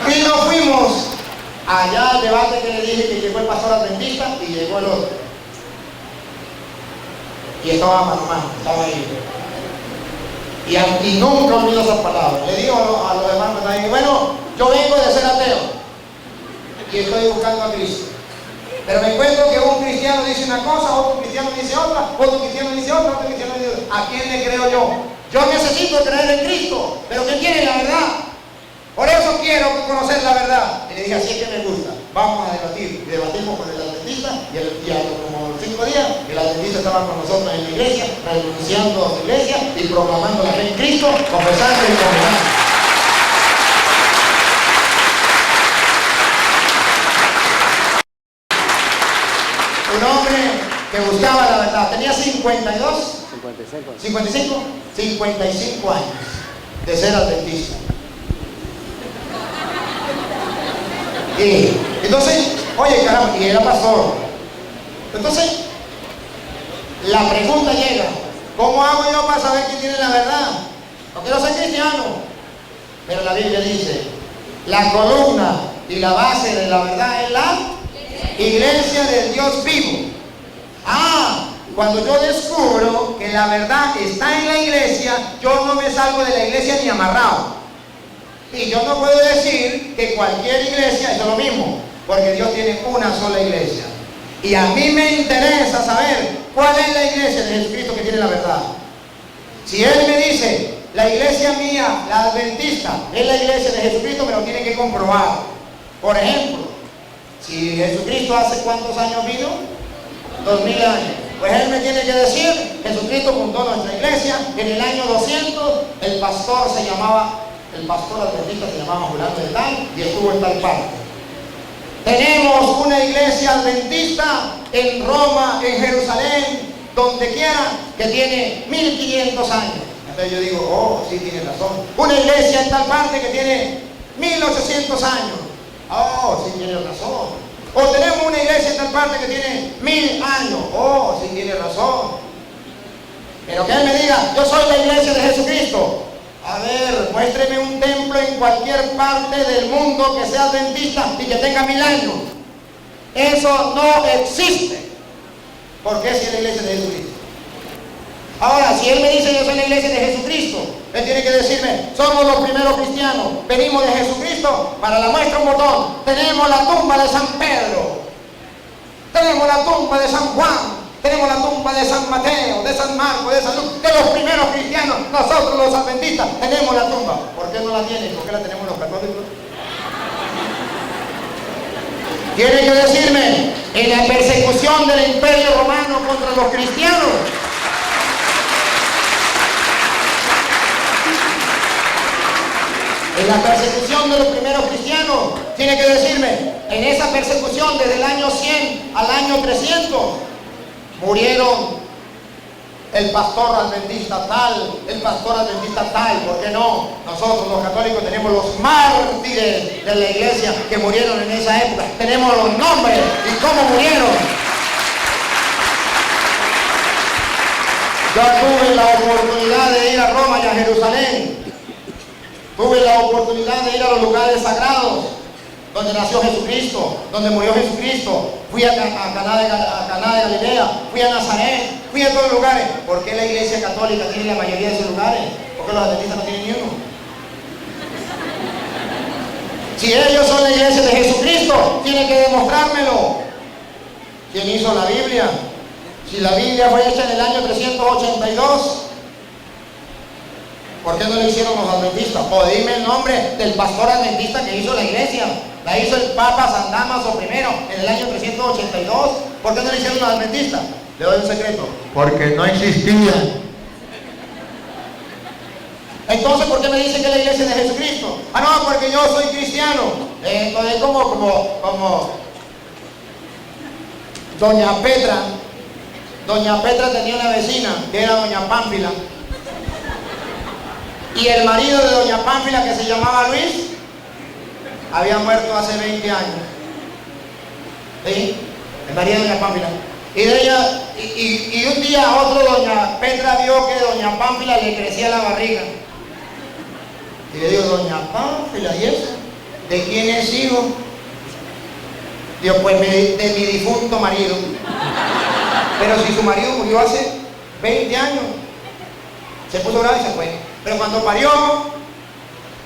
Y nos fuimos allá al debate que le dije que llegó el pastor adventista y llegó el otro. Y estaba mano a mano, estaba ahí. Y nunca olvido esas palabras. Le digo a los hermanos que están ahí, bueno, yo vengo de ser ateo y estoy buscando a Cristo. Pero me encuentro que un cristiano dice una cosa, otro cristiano dice otra, otro cristiano dice otra, otro cristiano dice otra. ¿A quién le creo yo? Yo necesito creer en Cristo, pero que quiere la verdad. Por eso quiero conocer la verdad. Y le dije, así es que me gusta. Vamos a debatir. Y debatimos con el adventista y a como 5 días, el adventista estaba con nosotros en la iglesia, renunciando a su iglesia y proclamando la fe en Cristo, confesando y confesando. Un hombre que buscaba la verdad. Tenía 55 años de ser adventista. Y entonces, oye, caramba, y era pastor. Entonces, la pregunta llega, ¿cómo hago yo para saber quién tiene la verdad? No quiero ser cristiano. Pero la Biblia dice, la columna y la base de la verdad es la iglesia del Dios vivo. Cuando yo descubro que la verdad está en la iglesia, yo no me salgo de la iglesia ni amarrado. Y yo no puedo decir que cualquier iglesia es lo mismo, porque Dios tiene una sola iglesia. Y a mí me interesa saber cuál es la iglesia de Jesucristo que tiene la verdad. Si Él me dice, la iglesia mía, la adventista, es la iglesia de Jesucristo, me lo tiene que comprobar. Por ejemplo, si Jesucristo hace ¿cuántos años vino? 2000 años. Pues Él me tiene que decir, Jesucristo fundó nuestra iglesia, en el año 200 el pastor adventista se llamaba Fulano de Tal y estuvo en tal parte. Tenemos una iglesia adventista en Roma, en Jerusalén, donde quiera, que tiene 1500 años. Entonces yo digo, oh, sí tiene razón. Una iglesia en tal parte que tiene 1800 años. Oh, sí tiene razón. O tenemos una iglesia en tal parte que tiene 1000 años. Oh, sí tiene razón. Pero que Él me diga, yo soy la iglesia de Jesucristo. A ver, muéstreme un templo en cualquier parte del mundo que sea adventista y que tenga 1000 años. Eso no existe. ¿Por qué si es la iglesia de Jesucristo? Ahora, si Él me dice yo soy la iglesia de Jesucristo, Él tiene que decirme, somos los primeros cristianos, venimos de Jesucristo. Para la muestra un botón, tenemos la tumba de San Pedro, tenemos la tumba de San Juan, tenemos la tumba de San Mateo, de San Marcos, de San Lucas, de los primeros cristianos. Nosotros los adventistas tenemos la tumba. ¿Por qué no la tienen? ¿Por qué la tenemos los católicos? Tiene que decirme, en la persecución del Imperio Romano contra los cristianos, En la persecución de los primeros cristianos, tiene que decirme, en esa persecución desde el año 100 al año 300, murieron el pastor adventista tal, el pastor adventista tal. ¿Por qué no? Nosotros los católicos tenemos los mártires de la iglesia que murieron en esa época. Tenemos los nombres y cómo murieron. Yo tuve la oportunidad de ir a Roma y a Jerusalén. Tuve la oportunidad de ir a los lugares sagrados donde nació Jesucristo, donde murió Jesucristo. Fui a Caná de Galilea, fui a Nazaret, fui a todos los lugares. ¿Por qué la iglesia católica tiene la mayoría de esos lugares? ¿Por qué los adventistas no tienen ni uno? Si ellos son la iglesia de Jesucristo, tienen que demostrármelo. ¿Quién hizo la Biblia? Si la Biblia fue hecha en el año 382, ¿por qué no lo hicieron los adventistas? O dime el nombre del pastor adventista que hizo la iglesia. La hizo el Papa San Dámaso I en el año 382. ¿Por qué no lo hicieron los adventistas? Le doy un secreto. Porque no existían. Entonces, ¿por qué me dice que es la iglesia de Jesucristo? Ah, no, porque yo soy cristiano. Entonces, como Doña Petra. Doña Petra tenía una vecina que era Doña Pánfila. Y el marido de Doña Pánfila, que se llamaba Luis, había muerto hace 20 años. ¿Sí? El marido de Doña Pánfila. Y de ella, y un día otro Doña Petra vio que Doña Pánfila le crecía la barriga. Y le dijo, Doña Pánfila, ¿y eso? ¿De quién es hijo? Dijo, pues de mi difunto marido. Pero si su marido murió hace 20 años, se puso bravo y se fue. Pero cuando parió,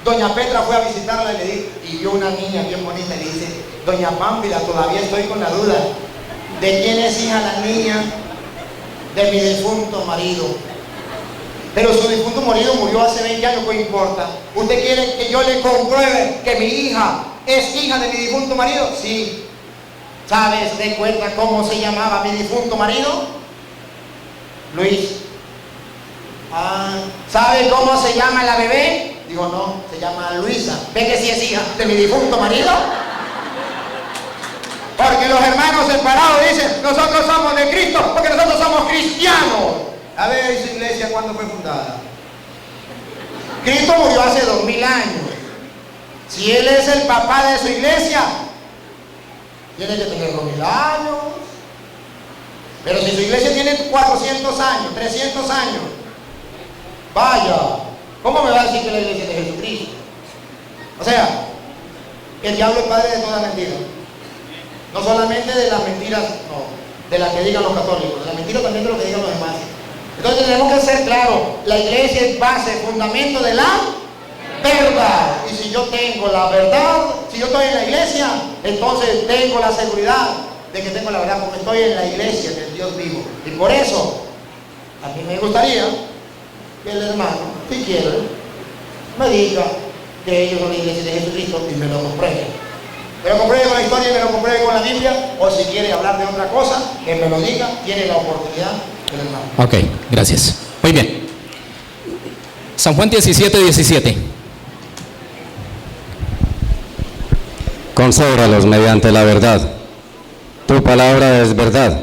Doña Petra fue a visitarla y le dijo, y vio una niña bien bonita y le dice, Doña Pánfila, todavía estoy con la duda. ¿De quién es hija la niña? De mi difunto marido. Pero su difunto marido murió hace 20 años, ¿qué importa? ¿Usted quiere que yo le compruebe que mi hija es hija de mi difunto marido? Sí. ¿Sabes? ¿Recuerda cómo se llamaba mi difunto marido? Luis. ¿Sabe cómo se llama la bebé? Digo, no, se llama Luisa. ¿Ve que sí es hija de mi difunto marido? Porque los hermanos separados dicen, nosotros somos de Cristo, porque nosotros somos cristianos. A ver, ¿su iglesia cuándo fue fundada? Cristo murió hace 2000 años. Si Él es el papá de su iglesia, tiene que tener 2000 años. Pero si su iglesia tiene 400 años, 300 años, vaya, ¿cómo me va a decir que la iglesia es de Jesucristo? O sea, el diablo es padre de toda mentira. No solamente de las mentiras, no, de las que digan los católicos, de las mentiras también de lo que digan los demás. Entonces tenemos que ser claros, la iglesia es base, fundamento de la verdad. Y si yo tengo la verdad, si yo estoy en la iglesia, entonces tengo la seguridad de que tengo la verdad, porque estoy en la iglesia del Dios vivo. Y por eso, a mí me gustaría que el hermano, si quiere, me diga que ellos son la iglesia de Jesucristo y me lo compruebe. Me lo compruebe con la historia y me lo compruebe con la Biblia, o si quiere hablar de otra cosa, que me lo diga, tiene la oportunidad del hermano. Ok, gracias. Muy bien. San Juan 17:17. Consóbralos mediante la verdad. Tu palabra es verdad.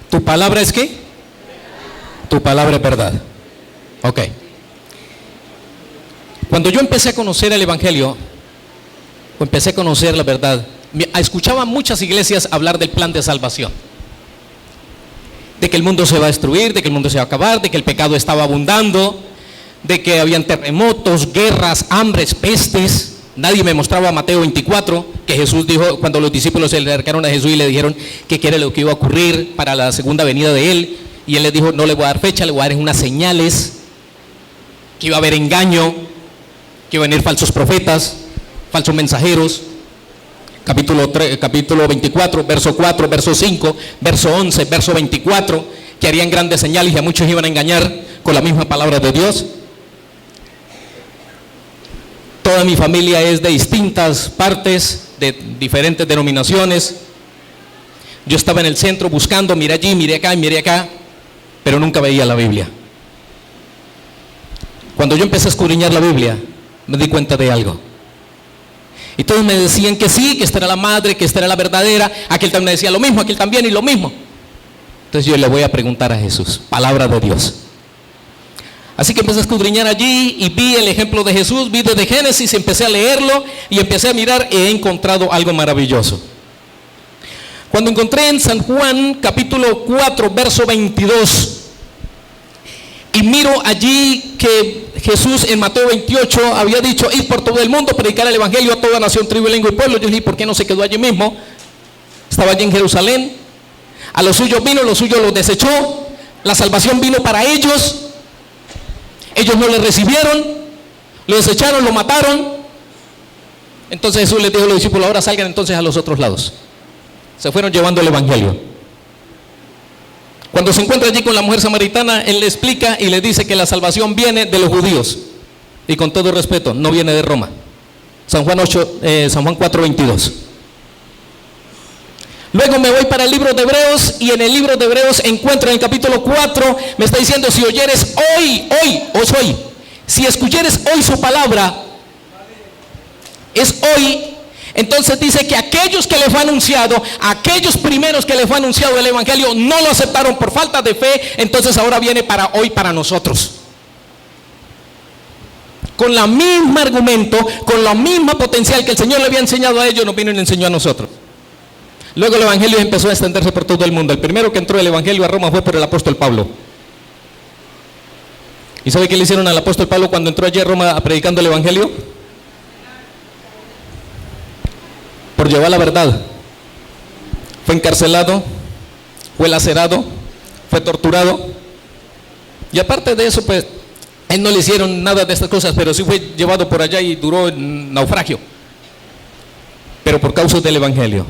¿Tu palabra es qué? Tu palabra es verdad. Ok. Cuando yo empecé a conocer el Evangelio, o empecé a conocer la verdad, escuchaba muchas iglesias hablar del plan de salvación. De que el mundo se va a destruir, de que el mundo se va a acabar, de que el pecado estaba abundando, de que habían terremotos, guerras, hambres, pestes. Nadie me mostraba Mateo 24, que Jesús dijo, cuando los discípulos se le acercaron a Jesús y le dijeron que qué era lo que iba a ocurrir para la segunda venida de Él, y Él les dijo, no le voy a dar fecha, le voy a dar unas señales, que iba a haber engaño, que iban a venir falsos profetas, falsos mensajeros. Capítulo 24, verso 4, verso 5, verso 11, verso 24, que harían grandes señales y a muchos iban a engañar con la misma palabra de Dios. Toda mi familia es de distintas partes, de diferentes denominaciones. Yo estaba en el centro buscando, miré allí, miré acá y miré acá, pero nunca veía la Biblia. Cuando yo empecé a escudriñar la Biblia, me di cuenta de algo. Y todos me decían que sí, que esta era la madre, que esta era la verdadera. Aquel también me decía lo mismo, aquel también y lo mismo. Entonces yo le voy a preguntar a Jesús, palabra de Dios. Así que empecé a escudriñar allí y vi el ejemplo de Jesús, vi desde Génesis, empecé a leerlo y empecé a mirar y he encontrado algo maravilloso. Cuando encontré en San Juan capítulo 4, verso 22, y miro allí que Jesús en Mateo 28 había dicho: ir por todo el mundo, predicar el evangelio a toda nación, tribu, lengua y pueblo. Yo dije: ¿por qué no se quedó allí mismo? Estaba allí en Jerusalén. A los suyos vino, los suyos los desechó. La salvación vino para ellos. Ellos no le recibieron, lo desecharon, lo mataron. Entonces Jesús les dijo a los discípulos: ahora salgan entonces a los otros lados. Se fueron llevando el evangelio. Cuando se encuentra allí con la mujer samaritana, él le explica y le dice que la salvación viene de los judíos. Y con todo respeto, no viene de Roma. San Juan 4:22. Luego me voy para el libro de Hebreos, y en el libro de Hebreos encuentro en el capítulo 4, me está diciendo: si oyeres hoy, si escuchares hoy su palabra, es hoy. Entonces dice que aquellos que le fue anunciado, aquellos primeros que le fue anunciado el evangelio, no lo aceptaron por falta de fe. Entonces ahora viene para hoy, para nosotros. Con la misma argumento, con la misma potencial que el Señor le había enseñado a ellos, nos vino y le enseñó a nosotros. Luego el evangelio empezó a extenderse por todo el mundo. El primero que entró el evangelio a Roma fue por el apóstol Pablo. ¿Y sabe qué le hicieron al apóstol Pablo cuando entró allí a Roma predicando el evangelio? Por llevar la verdad, fue encarcelado, fue lacerado, fue torturado. Y aparte de eso, pues, a él no le hicieron nada de estas cosas, pero sí fue llevado por allá y duró en naufragio. Pero por causa del evangelio.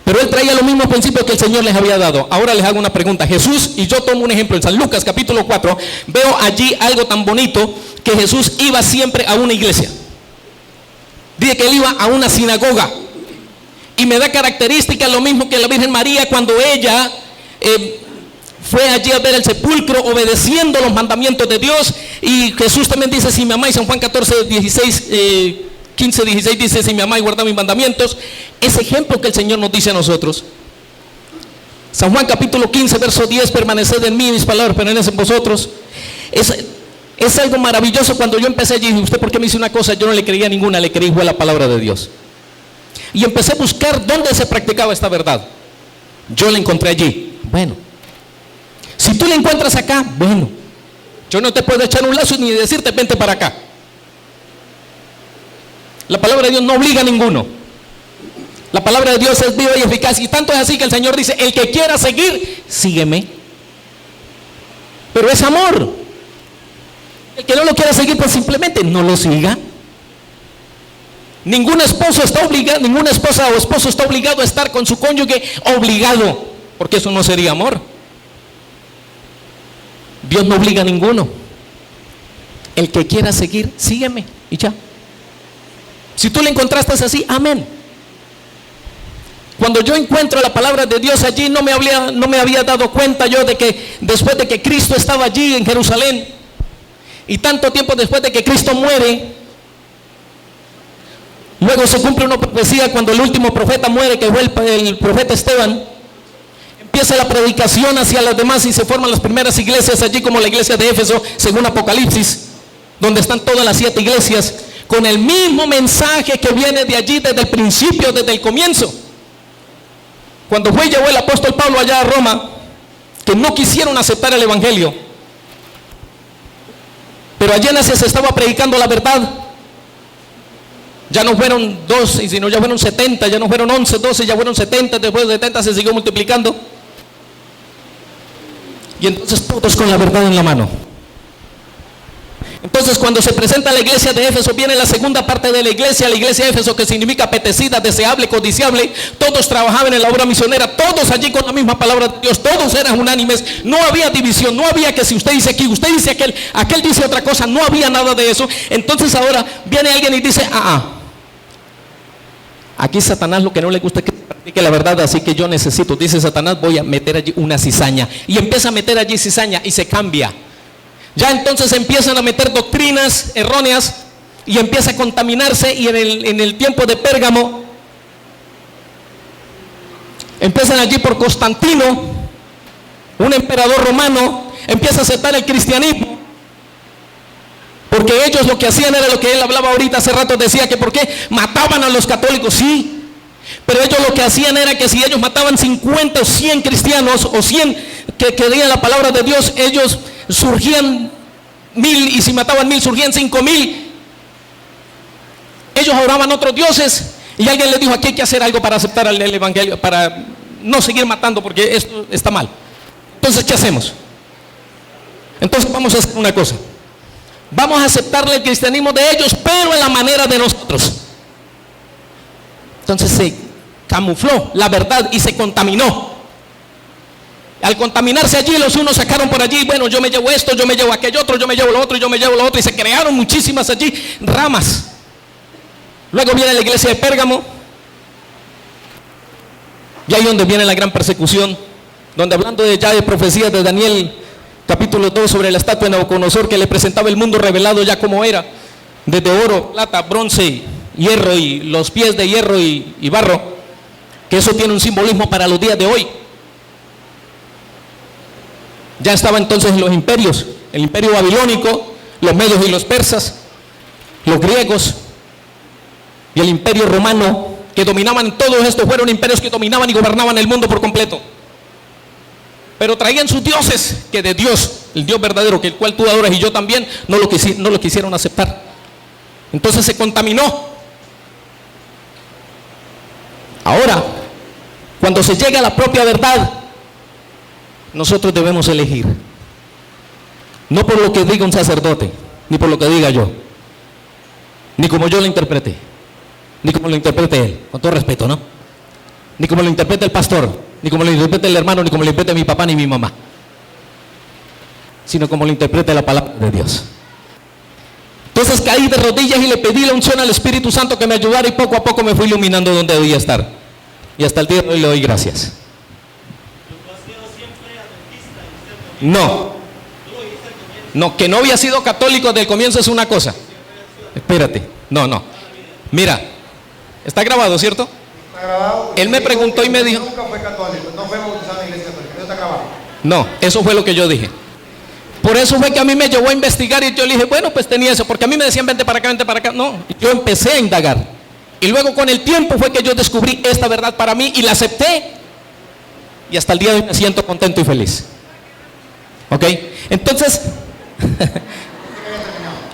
Pero él traía los mismos principios que el Señor les había dado. Ahora les hago una pregunta. Jesús, y yo tomo un ejemplo en San Lucas capítulo 4, veo allí algo tan bonito, que Jesús iba siempre a una iglesia. Dice que él iba a una sinagoga. Y me da características lo mismo que la Virgen María cuando ella fue allí a ver el sepulcro, obedeciendo los mandamientos de Dios. Y Jesús también dice: si me amáis, San Juan 15, 16 dice: si me amáis, guardad mis mandamientos. Ese ejemplo que el Señor nos dice a nosotros. San Juan capítulo 15, verso 10: permaneced en mí, mis palabras permanecen en vosotros. Es algo maravilloso. Cuando yo empecé allí, dije: ¿usted por qué me dice una cosa? Yo no le creía ninguna, le creí igual a la palabra de Dios. Y empecé a buscar dónde se practicaba esta verdad. Yo la encontré allí. Bueno, si tú la encuentras acá, bueno, yo no te puedo echar un lazo ni decirte: vente para acá. La palabra de Dios no obliga a ninguno. La palabra de Dios es viva y eficaz. Y tanto es así que el Señor dice: el que quiera seguir, sígueme. Pero es amor. El que no lo quiera seguir, pues simplemente no lo siga. Ningún esposo está obligado, ninguna esposa o esposo está obligado a estar con su cónyuge obligado, porque eso no sería amor. Dios no obliga a ninguno. El que quiera seguir, sígueme y ya. Si tú le encontraste así, amén. Cuando yo encuentro la palabra de Dios allí, no me había dado cuenta yo de que después de que Cristo estaba allí en Jerusalén, y tanto tiempo después de que Cristo muere, luego se cumple una profecía cuando el último profeta muere, que fue el profeta Esteban. Empieza la predicación hacia los demás y se forman las primeras iglesias allí, como la iglesia de Éfeso, según Apocalipsis, donde están todas las 7 iglesias, con el mismo mensaje que viene de allí desde el principio, desde el comienzo. Cuando fue y llevó el apóstol Pablo allá a Roma, que no quisieron aceptar el evangelio, pero allí en Asia se estaba predicando la verdad. Ya no fueron 12, sino ya fueron 70, ya no fueron 11, 12, ya fueron 70, después de 70 se siguió multiplicando. Y entonces todos con la verdad en la mano. Entonces cuando se presenta la iglesia de Éfeso, viene la segunda parte de la iglesia de Éfeso, que significa apetecida, deseable, codiciable. Todos trabajaban en la obra misionera, todos allí con la misma palabra de Dios, todos eran unánimes, no había división, no había que si usted dice aquí, usted dice aquel dice otra cosa, no había nada de eso. Entonces ahora viene alguien y dice: aquí Satanás lo que no le gusta es que practique la verdad, así que yo necesito, dice Satanás, voy a meter allí una cizaña. Y empieza a meter allí cizaña y se cambia. Ya entonces empiezan a meter doctrinas erróneas y empieza a contaminarse, y en el tiempo de Pérgamo empiezan allí por Constantino, un emperador romano, empieza a aceptar el cristianismo, porque ellos lo que hacían era lo que él hablaba ahorita hace rato, decía que por qué mataban a los católicos, sí, pero ellos lo que hacían era que si ellos mataban 50 o 100 cristianos o 100 que creían la palabra de Dios, ellos surgían 1000, y si mataban 1000 surgían 5000. Ellos adoraban otros dioses, y alguien les dijo: aquí hay que hacer algo para aceptar el evangelio, para no seguir matando, porque esto está mal. Entonces, ¿qué hacemos? Entonces vamos a hacer una cosa: vamos a aceptarle el cristianismo de ellos, pero en la manera de nosotros. Entonces se camufló la verdad y se contaminó. Al contaminarse allí, los unos sacaron por allí: bueno, yo me llevo esto, yo me llevo aquello otro, yo me llevo lo otro, yo me llevo lo otro, y se crearon muchísimas allí ramas. Luego viene la iglesia de Pérgamo, y ahí donde viene la gran persecución, donde, hablando ya de profecías de Daniel capítulo 2 sobre la estatua de Nabucodonosor, que le presentaba el mundo revelado ya como era, desde oro, plata, bronce, hierro, y los pies de hierro y barro, que eso tiene un simbolismo para los días de hoy. Ya estaban entonces los imperios: el imperio babilónico, los medios y los persas, los griegos y el imperio romano, que dominaban. Todos estos fueron imperios que dominaban y gobernaban el mundo por completo, pero traían sus dioses, que de Dios, el Dios verdadero, que el cual tú adoras y yo también, no lo quisieron aceptar. Entonces se contaminó. Ahora, cuando se llega a la propia verdad, nosotros debemos elegir, no por lo que diga un sacerdote, ni por lo que diga yo, ni como yo lo interprete, ni como lo interprete él, con todo respeto, ¿no? Ni como lo interprete el pastor, ni como lo interprete el hermano, ni como lo interprete mi papá ni mi mamá, sino como lo interprete la palabra de Dios. Entonces caí de rodillas y le pedí la unción al Espíritu Santo que me ayudara, y poco a poco me fui iluminando donde debía estar, y hasta el día de hoy le doy gracias. No, que no había sido católico desde el comienzo es una cosa. Espérate, no. Mira, está grabado, ¿cierto? Está grabado. Él me preguntó y me dijo: nunca fue católico, no fue bautizado en la iglesia católica. Eso está grabado. No, eso fue lo que yo dije. Por eso fue que a mí me llevó a investigar, y yo le dije: bueno, pues tenía eso, porque a mí me decían vente para acá, vente para acá. No, yo empecé a indagar, y luego con el tiempo fue que yo descubrí esta verdad para mí y la acepté, y hasta el día de hoy me siento contento y feliz. ¿Ok? Entonces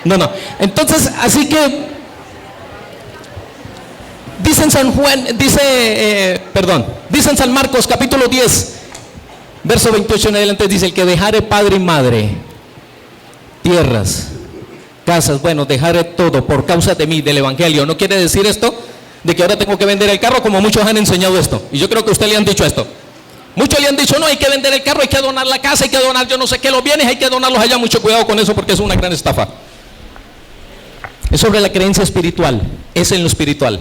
no, entonces, así que dice en San Marcos capítulo 10 verso 28 en adelante, dice: el que dejare padre y madre, tierras, casas, bueno, dejare todo por causa de mí, del evangelio. No quiere decir esto de que ahora tengo que vender el carro, como muchos han enseñado esto, y yo creo que a usted le han dicho esto. Muchos le han dicho: no, hay que vender el carro, hay que donar la casa, hay que donar yo no sé qué, los bienes, hay que donarlos allá. Mucho cuidado con eso, porque es una gran estafa. Es sobre la creencia espiritual, es en lo espiritual.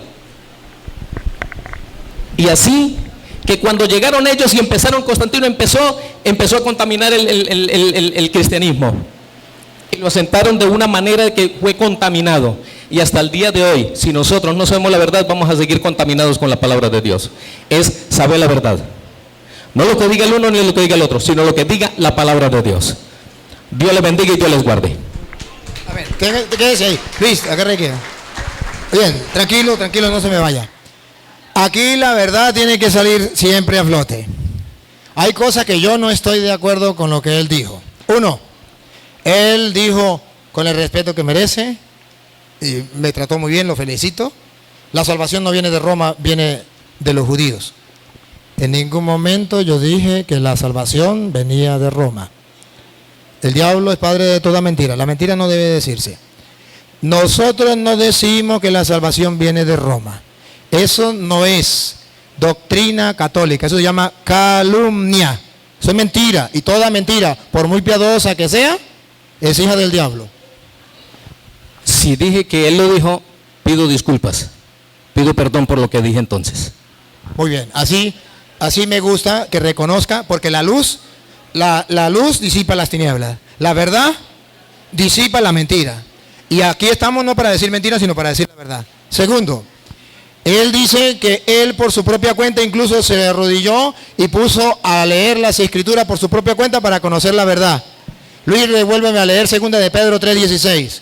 Y así que cuando llegaron ellos y empezaron, Constantino empezó a contaminar el cristianismo, y lo asentaron de una manera que fue contaminado. Y hasta el día de hoy, si nosotros no sabemos la verdad, vamos a seguir contaminados con la palabra de Dios. Es saber la verdad. No lo que diga el uno ni lo que diga el otro, sino lo que diga la palabra de Dios. Dios les bendiga y Dios les guarde. A ver, quédese ahí. Luis, agarre aquí. Bien, tranquilo, no se me vaya. Aquí la verdad tiene que salir siempre a flote. Hay cosas que yo no estoy de acuerdo con lo que él dijo. Uno, él dijo, con el respeto que merece, y me trató muy bien, lo felicito: la salvación no viene de Roma, viene de los judíos. En ningún momento yo dije que la salvación venía de Roma. El diablo es padre de toda mentira. La mentira no debe decirse. Nosotros no decimos que la salvación viene de Roma. Eso no es doctrina católica. Eso se llama calumnia. Eso es mentira. Y toda mentira, por muy piadosa que sea, es hija del diablo. Si dije que él lo dijo, pido disculpas. Pido perdón por lo que dije entonces. Muy bien. Así me gusta que reconozca, porque la luz disipa las tinieblas. La verdad disipa la mentira. Y aquí estamos no para decir mentiras, sino para decir la verdad. Segundo, él dice que él por su propia cuenta incluso se arrodilló y puso a leer las escrituras por su propia cuenta para conocer la verdad. Luis, revuélveme a leer 2 de Pedro 3:16.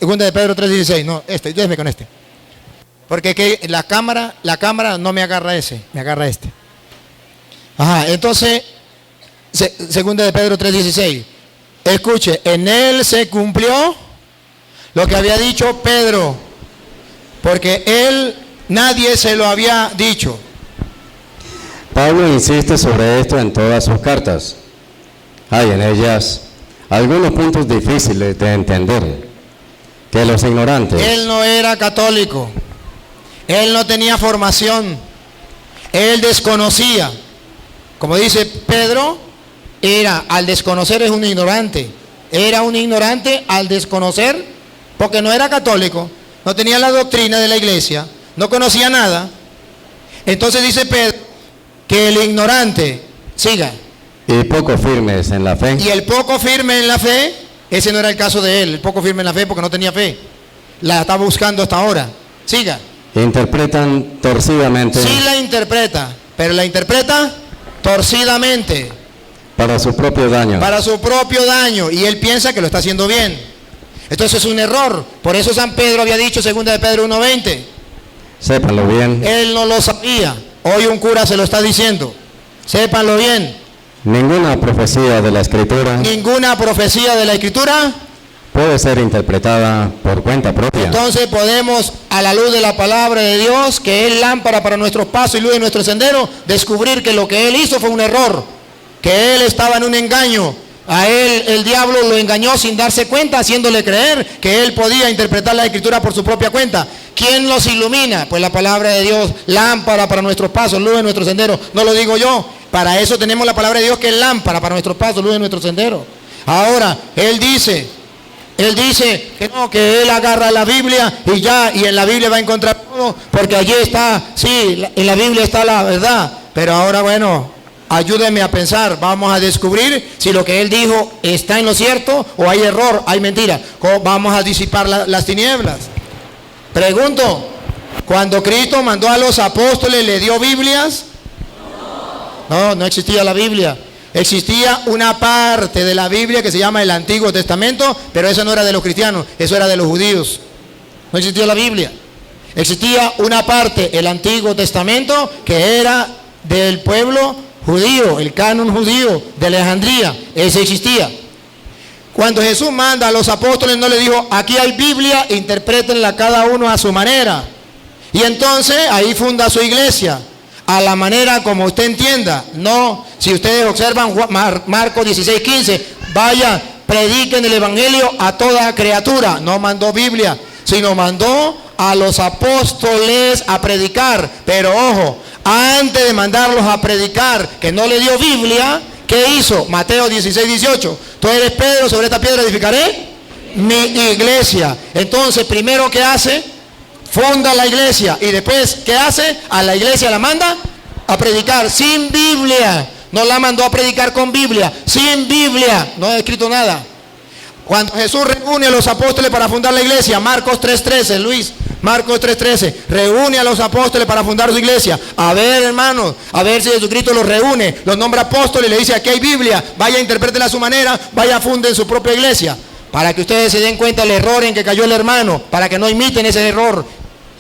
2 de Pedro 3:16. No, déjeme con este. Porque que la cámara no me agarra ese, me agarra este. Ajá, entonces, 2 de Pedro 3:16. Escuche, en él se cumplió lo que había dicho Pedro, porque él, nadie se lo había dicho. Pablo insiste sobre esto en todas sus cartas. Hay en ellas algunos puntos difíciles de entender, que los ignorantes... Él no era católico, él no tenía formación, él desconocía. Como dice Pedro, al desconocer es un ignorante. Era un ignorante al desconocer, porque no era católico, no tenía la doctrina de la iglesia, no conocía nada. Entonces dice Pedro que el ignorante, siga. Y poco firmes en la fe. Y el poco firme en la fe, ese no era el caso de él, el poco firme en la fe porque no tenía fe. La está buscando hasta ahora. Siga. Interpretan torcidamente. Sí la interpreta, pero la interpreta torcidamente. Para su propio daño. Para su propio daño. Y él piensa que lo está haciendo bien. Entonces es un error. Por eso San Pedro había dicho, 2 de Pedro 1:20. Sépanlo bien. Él no lo sabía. Hoy un cura se lo está diciendo. Sépanlo bien. Ninguna profecía de la Escritura. Ninguna profecía de la Escritura puede ser interpretada por cuenta propia. Entonces podemos, a la luz de la palabra de Dios, que es lámpara para nuestros pasos y luz de nuestro sendero, descubrir que lo que él hizo fue un error, que él estaba en un engaño. A él el diablo lo engañó sin darse cuenta, haciéndole creer que él podía interpretar la Escritura por su propia cuenta. ¿Quién los ilumina? Pues la palabra de Dios, lámpara para nuestros pasos, luz de nuestro sendero. No lo digo yo, para eso tenemos la palabra de Dios que es lámpara para nuestros pasos, luz de nuestro sendero. Ahora, él dice que no, que él agarra la Biblia y en la Biblia va a encontrar todo, porque allí está, sí, en la Biblia está la verdad. Pero ahora, bueno, ayúdeme a pensar, vamos a descubrir si lo que él dijo está en lo cierto o hay error, hay mentira. ¿Cómo vamos a disipar las tinieblas? Pregunto, cuando Cristo mandó a los apóstoles, ¿le dio Biblias? No existía la Biblia. Existía una parte de la Biblia que se llama el Antiguo Testamento, pero eso no era de los cristianos, eso era de los judíos. No existía la Biblia. Existía una parte, el Antiguo Testamento, que era del pueblo judío, el canon judío de Alejandría. Ese existía. Cuando Jesús manda a los apóstoles, no le dijo, aquí hay Biblia, interprétenla cada uno a su manera. Y entonces ahí funda su iglesia, a la manera como usted entienda. No, si ustedes observan Marcos 16:15, vaya, prediquen el evangelio a toda criatura. No mandó Biblia, sino mandó a los apóstoles a predicar. Pero ojo, antes de mandarlos a predicar, que no le dio Biblia, ¿qué hizo? Mateo 16:18. Tú eres Pedro, sobre esta piedra edificaré mi iglesia. Entonces, primero, ¿qué hace? Funda la iglesia. Y después, ¿qué hace? A la iglesia la manda a predicar sin Biblia. No la mandó a predicar con Biblia, sin Biblia. No ha escrito nada. Cuando Jesús reúne a los apóstoles para fundar la iglesia, Marcos 3:13, Luis, Marcos 3:13, reúne a los apóstoles para fundar su iglesia. A ver, hermanos, a ver si Jesucristo los reúne, los nombra apóstoles, le dice, aquí hay Biblia, vaya, interprétela a su manera, vaya, funden su propia iglesia. Para que ustedes se den cuenta del error en que cayó el hermano, para que no imiten ese error,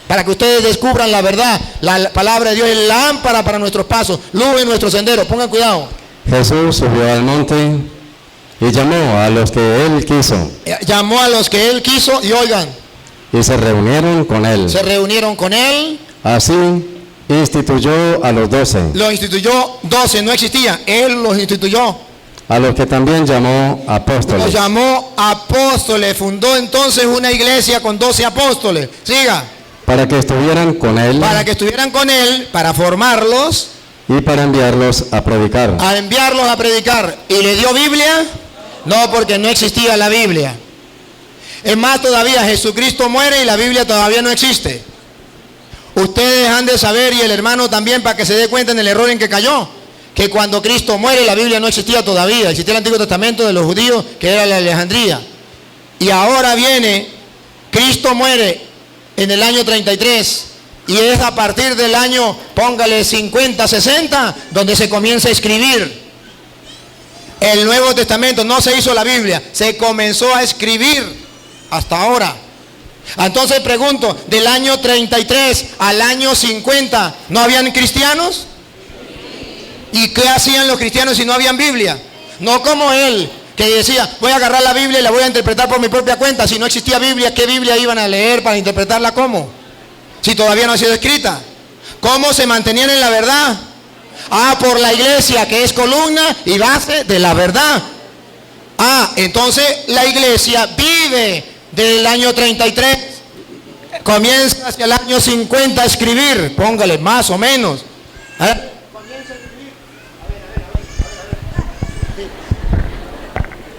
para que ustedes descubran la verdad. La palabra de Dios es lámpara para nuestros pasos, luz en nuestro sendero. Pongan cuidado. Jesús subió al monte y llamó a los que él quiso. Llamó a los que él quiso y oigan. Y se reunieron con él. Se reunieron con él. Así instituyó a los 12. Lo instituyó 12, no existía. Él los instituyó. A los que también llamó apóstoles. Los llamó apóstoles. Fundó entonces una iglesia con 12 apóstoles. Siga. Para que estuvieran con él. Para que estuvieran con él, para formarlos. Y para enviarlos a predicar. A enviarlos a predicar. ¿Y le dio Biblia? No, porque no existía la Biblia. Es más, todavía Jesucristo muere y la Biblia todavía no existe. Ustedes han de saber, y el hermano también, para que se dé cuenta en el error en que cayó, que cuando Cristo muere la Biblia no existía todavía. Existía el Antiguo Testamento de los judíos, que era la Alejandría. y ahora viene, Cristo muere en el año 33, y es a partir del año, póngale 50, 60, donde se comienza a escribir el Nuevo Testamento. No se hizo la Biblia, se comenzó a escribir hasta ahora. Entonces pregunto, del año 33 al año 50, ¿no habían cristianos? ¿Y qué hacían los cristianos si no habían Biblia? No como él, que decía, voy a agarrar la Biblia y la voy a interpretar por mi propia cuenta. Si no existía Biblia, ¿qué Biblia iban a leer para interpretarla cómo? Si todavía no ha sido escrita. ¿Cómo se mantenían en la verdad? Por la iglesia, que es columna y base de la verdad. Entonces la iglesia vive del año 33, comienza hacia el año 50 a escribir, póngale más o menos. Comienza a escribir.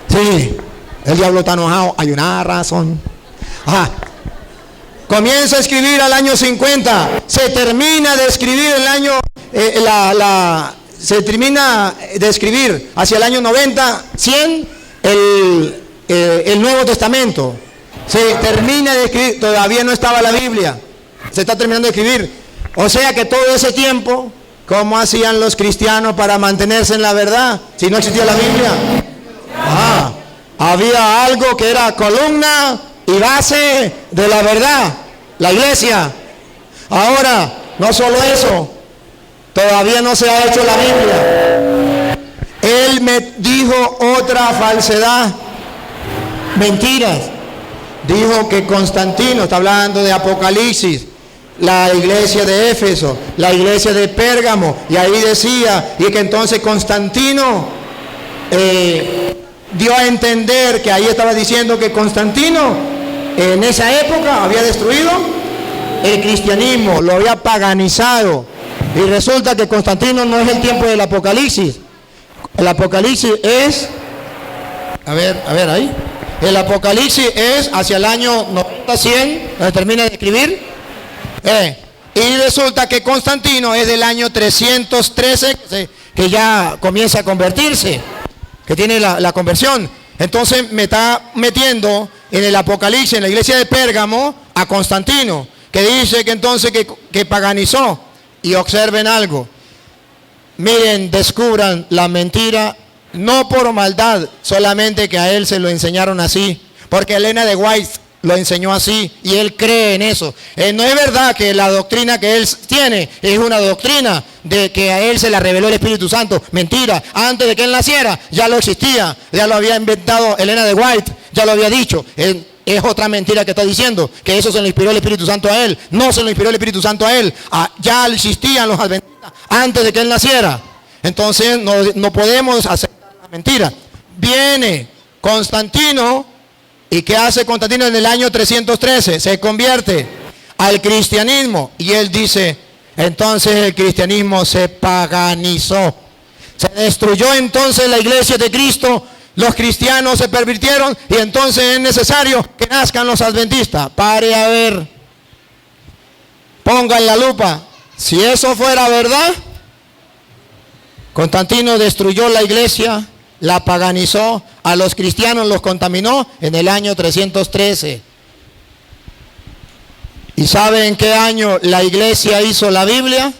Sí, el diablo está enojado, hay una razón. Comienza a escribir al año 50, se termina de escribir el año, se termina de escribir hacia el año 90, 100, el Nuevo Testamento. Se termina de escribir, todavía no estaba la Biblia, se está terminando de escribir. O sea que todo ese tiempo, ¿cómo hacían los cristianos para mantenerse en la verdad si no existía la Biblia? Había algo que era columna y base de la verdad, la iglesia. Ahora, no solo eso, todavía no se ha hecho la Biblia. Él me dijo otra falsedad, mentiras. Dijo que Constantino, está hablando de Apocalipsis, la iglesia de Éfeso, la iglesia de Pérgamo, y ahí decía, y que entonces Constantino dio a entender que ahí estaba diciendo que Constantino en esa época había destruido el cristianismo, lo había paganizado. Y resulta que Constantino no es el tiempo del Apocalipsis. El Apocalipsis es, a ver ahí, el Apocalipsis es hacia el año 90, 100, donde termina de escribir. Y resulta que Constantino es del año 313, que ya comienza a convertirse, que tiene la conversión. Entonces me está metiendo en el Apocalipsis, en la iglesia de Pérgamo, a Constantino, que dice que entonces que paganizó. Y observen algo, miren, descubran la mentira, no por maldad, solamente que a él se lo enseñaron así, porque Elena de White lo enseñó así y él cree en eso. No es verdad que la doctrina que él tiene es una doctrina de que a él se la reveló el Espíritu Santo. Mentira, antes de que él naciera ya lo existía, ya lo había inventado Elena de White, ya lo había dicho. Es otra mentira que está diciendo, que eso se lo inspiró el Espíritu Santo a él. No se lo inspiró el Espíritu Santo a él. Ya existían los adventistas antes de que él naciera. Entonces no podemos aceptar la mentira. Viene Constantino, ¿y qué hace Constantino en el año 313? Se convierte al cristianismo. Y él dice, entonces el cristianismo se paganizó. Se destruyó entonces la iglesia de Cristo. Los cristianos se pervirtieron y entonces es necesario que nazcan los adventistas. Pare a ver, pongan la lupa. Si eso fuera verdad, Constantino destruyó la iglesia, la paganizó, a los cristianos los contaminó en el año 313. ¿Y saben en qué año la iglesia hizo la Biblia?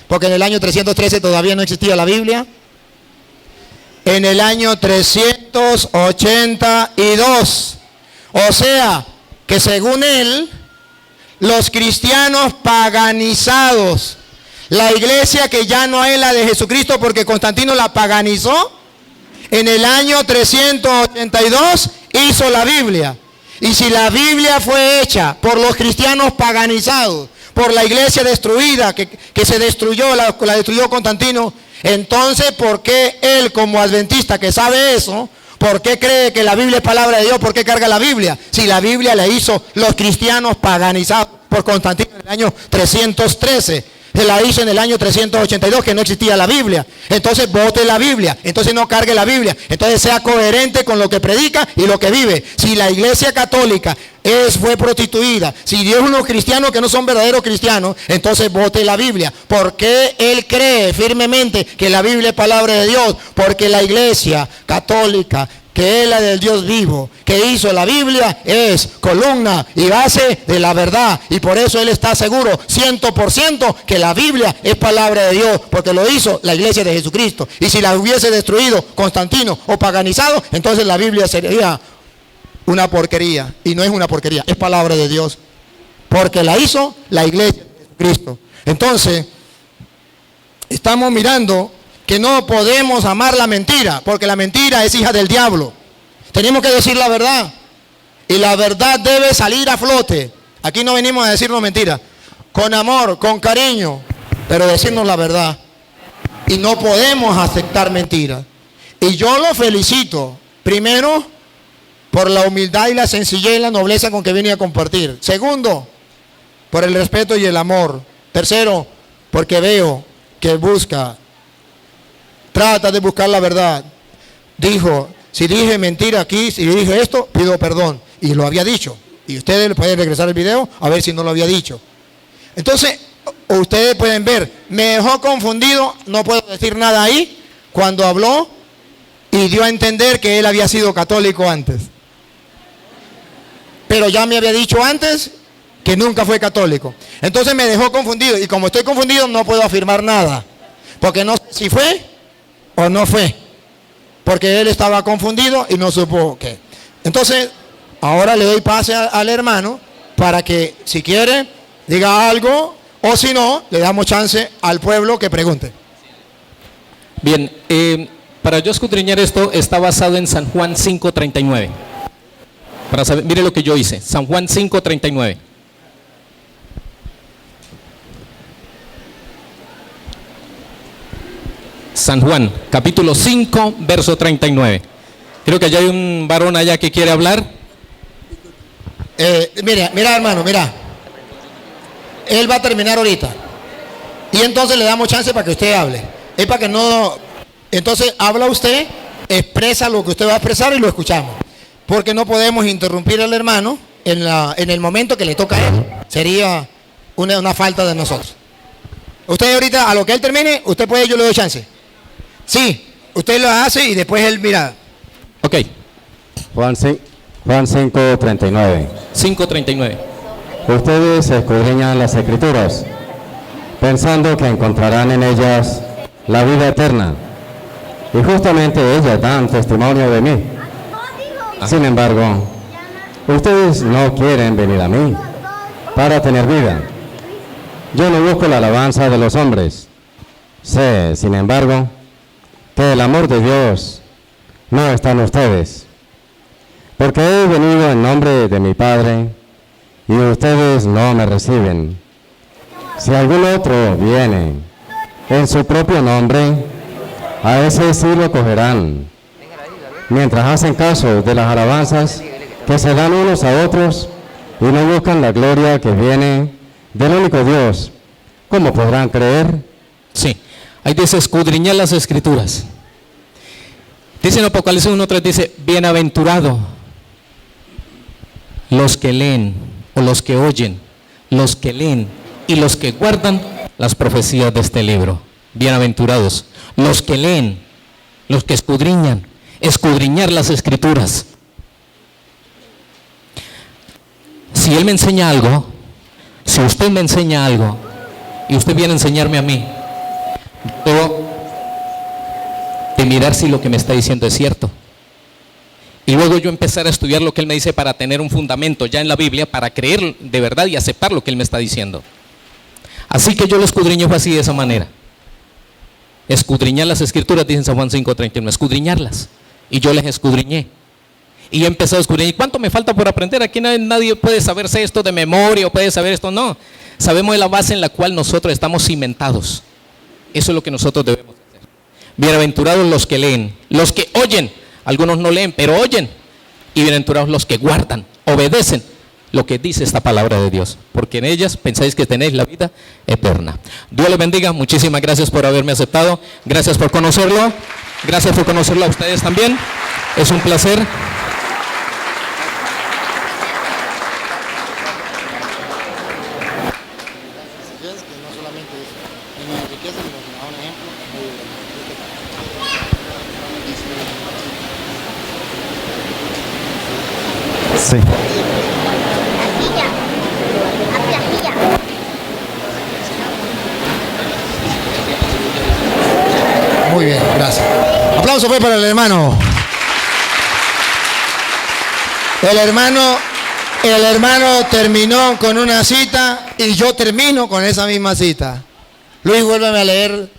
Porque en el año 313 todavía no existía la Biblia. En el año 382. O sea, que según él, los cristianos paganizados, la iglesia que ya no es la de Jesucristo porque Constantino la paganizó, en el año 382 hizo la Biblia. Y si la Biblia fue hecha por los cristianos paganizados, por la iglesia destruida, que se destruyó, la destruyó Constantino, entonces, ¿por qué él como adventista que sabe eso, por qué cree que la Biblia es palabra de Dios? ¿Por qué carga la Biblia? Si la Biblia la hizo los cristianos paganizados por Constantino en el año 313. Se la hizo en el año 382, que no existía la Biblia. Entonces vote la Biblia, entonces no cargue la Biblia, entonces sea coherente con lo que predica y lo que vive. Si la iglesia católica fue prostituida, si Dios unos cristianos que no son verdaderos cristianos, entonces vote la Biblia. ¿Por qué él cree firmemente que la Biblia es palabra de Dios? Porque la iglesia católica que es la del Dios vivo, que hizo la Biblia, es columna y base de la verdad. Y por eso él está seguro 100% que la Biblia es palabra de Dios, porque lo hizo la iglesia de Jesucristo. Y si la hubiese destruido Constantino o paganizado, entonces la Biblia sería una porquería. Y no es una porquería, es palabra de Dios, porque la hizo la iglesia de Jesucristo. Entonces, estamos mirando que no podemos amar la mentira, porque la mentira es hija del diablo. Tenemos que decir la verdad, y la verdad debe salir a flote. Aquí no venimos a decirnos mentiras, con amor, con cariño, pero decirnos la verdad. Y no podemos aceptar mentiras. Y yo lo felicito, primero, por la humildad y la sencillez y la nobleza con que venía a compartir. Segundo, por el respeto y el amor. Tercero, porque veo que trata de buscar la verdad. Dijo, si dije mentira aquí, si dije esto, pido perdón. Y lo había dicho. Y ustedes pueden regresar el video a ver si no lo había dicho. Entonces, ustedes pueden ver, me dejó confundido, no puedo decir nada ahí, cuando habló y dio a entender que él había sido católico antes. Pero ya me había dicho antes que nunca fue católico. Entonces me dejó confundido, y como estoy confundido no puedo afirmar nada, porque no sé si fue o no fue, porque él estaba confundido y no supo qué. Entonces, ahora le doy pase al hermano para que, si quiere, diga algo, o si no, le damos chance al pueblo que pregunte. Bien, para yo escudriñar esto, está basado en San Juan 5:39. Para saber, mire lo que yo hice, San Juan 5:39. San Juan, capítulo 5, verso 39. Creo que allá hay un varón allá que quiere hablar. Mira hermano, mira. Él va a terminar ahorita. Y entonces le damos chance para que usted hable. Es para que no... Entonces habla usted, expresa lo que usted va a expresar y lo escuchamos. Porque no podemos interrumpir al hermano en el momento que le toca a él. Sería una falta de nosotros. Usted ahorita, a lo que él termine, usted puede, yo le doy chance. Sí, usted lo hace y después él mira. Ok. Juan 5:39. 5:39. Ustedes escudriñan las Escrituras, pensando que encontrarán en ellas la vida eterna, y justamente ellas dan testimonio de mí. Sin embargo, ustedes no quieren venir a mí para tener vida. Yo no busco la alabanza de los hombres. Sé, sin embargo, que el amor de Dios no está en ustedes, porque he venido en nombre de mi Padre y ustedes no me reciben. Si algún otro viene en su propio nombre, a ese sí lo cogerán. Mientras hacen caso de las alabanzas que se dan unos a otros y no buscan la gloria que viene del único Dios, ¿cómo podrán creer? Sí, ahí dice escudriñar las Escrituras. Dice en Apocalipsis 1:3, dice, bienaventurado los que leen, o los que oyen, los que leen y los que guardan las profecías de este libro. Bienaventurados los que leen, los que escudriñar las Escrituras. Si él me enseña algo, si usted me enseña algo y usted viene a enseñarme a mí, debo de mirar si lo que me está diciendo es cierto, y luego yo empezar a estudiar lo que él me dice para tener un fundamento ya en la Biblia, para creer de verdad y aceptar lo que él me está diciendo. Así que yo lo escudriño así, de esa manera. Escudriñar las Escrituras, dice en San Juan 5:31, escudriñarlas. Y yo las escudriñé. Y he empezado a escudriñar. ¿Y cuánto me falta por aprender? Aquí nadie puede saberse esto de memoria o puede saber esto. No. Sabemos de la base en la cual nosotros estamos cimentados. Eso es lo que nosotros debemos hacer. Bienaventurados los que leen, los que oyen. Algunos no leen, pero oyen. Y bienaventurados los que guardan, obedecen lo que dice esta palabra de Dios, porque en ellas pensáis que tenéis la vida eterna. Dios les bendiga. Muchísimas gracias por haberme aceptado. Gracias por conocerlo. Gracias por conocerlo a ustedes también. Es un placer. Sí. Muy bien, gracias. Aplauso pues para el hermano. El hermano terminó con una cita y yo termino con esa misma cita. Luis, vuélveme a leer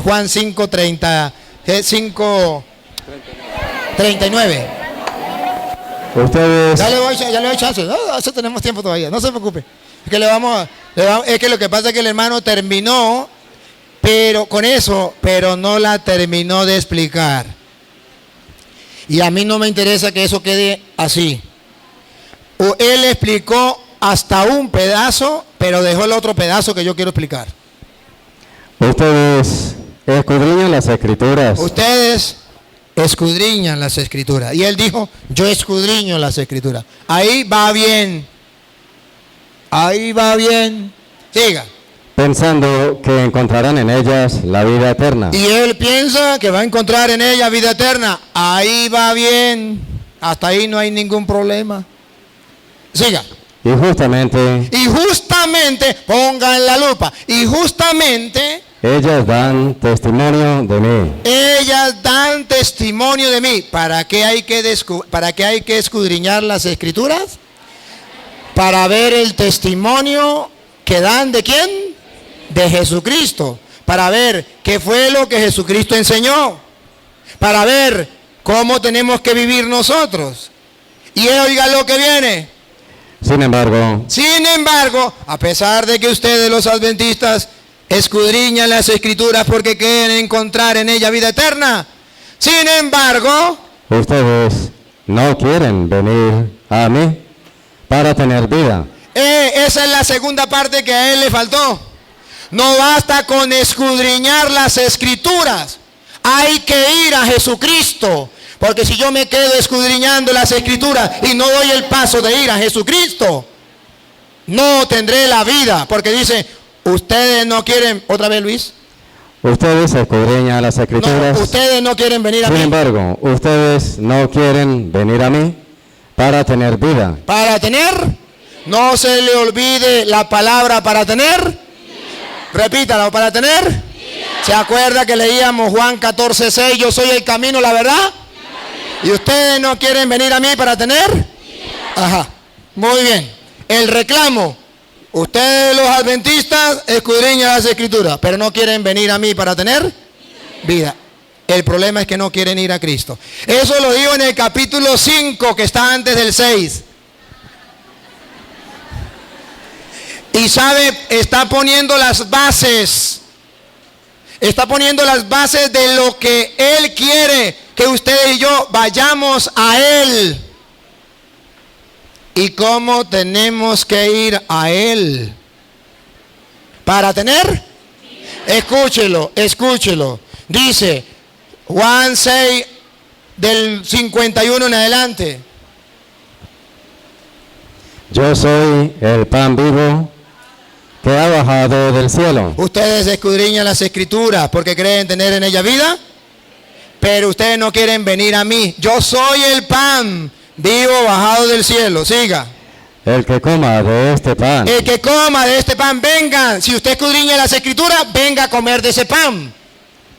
Juan 5:39. Ustedes, Ya le doy chance. No, eso tenemos tiempo todavía. No se preocupe. Es que es que lo que pasa es que el hermano terminó, pero con eso, pero no la terminó de explicar. Y a mí no me interesa que eso quede así. Él explicó hasta un pedazo, pero dejó el otro pedazo que yo quiero explicar. ustedes escudriñan las escrituras. Ustedes escudriñan las escrituras. Y él dijo, yo escudriño las escrituras. Ahí va bien. Ahí va bien. Siga. Pensando que encontrarán en ellas la vida eterna. Y él piensa que va a encontrar en ella vida eterna. Ahí va bien. Hasta ahí no hay ningún problema. Siga. Y justamente Y justamente, ponga en la lupa, y justamente ellas dan testimonio de mí. ellas dan testimonio de mí. ¿Para qué hay que escudriñar las escrituras? Para ver el testimonio que dan ¿de quién? De Jesucristo. Para ver qué fue lo que Jesucristo enseñó. Para ver cómo tenemos que vivir nosotros. Y oiga lo que viene. Sin embargo, A pesar de que ustedes los adventistas escudriñan las escrituras porque quieren encontrar en ella vida eterna, sin embargo, ustedes no quieren venir a mí para tener vida. esa es la segunda parte que a él le faltó. No basta con escudriñar las escrituras, hay que ir a Jesucristo. Porque si yo me quedo escudriñando las escrituras y no doy el paso de ir a Jesucristo, no tendré la vida. Porque dice, ustedes no quieren, otra vez Luis. Ustedes escudriñan las escrituras. No, ustedes no quieren venir a Sin mí. embargo, ustedes no quieren venir a mí para tener vida. Para tener, no se le olvide la palabra para tener. Repítalo, para tener. ¿Se acuerda que leíamos Juan 14:6? Yo soy el camino, la verdad. ¿Y ustedes no quieren venir a mí para tener? Ajá, muy bien. El reclamo. Ustedes los adventistas escudriñan las escrituras, pero no quieren venir a mí para tener vida. El problema es que no quieren ir a Cristo. Eso lo digo en el capítulo 5, que está antes del 6. Y sabe, está poniendo las bases. Está poniendo las bases de lo que Él quiere que ustedes y yo vayamos a Él. ¿Y cómo tenemos que ir a Él? ¿Para tener? Escúchelo, escúchelo. Dice Juan 6 del 51 en adelante. Yo soy el pan vivo que ha bajado del cielo. Ustedes escudriñan las escrituras porque creen tener en ella vida, pero ustedes no quieren venir a mí. Yo soy el pan vivo bajado del cielo. Siga. El que coma de este pan. El que coma de este pan, venga. Si usted escudriña las escrituras, venga a comer de ese pan.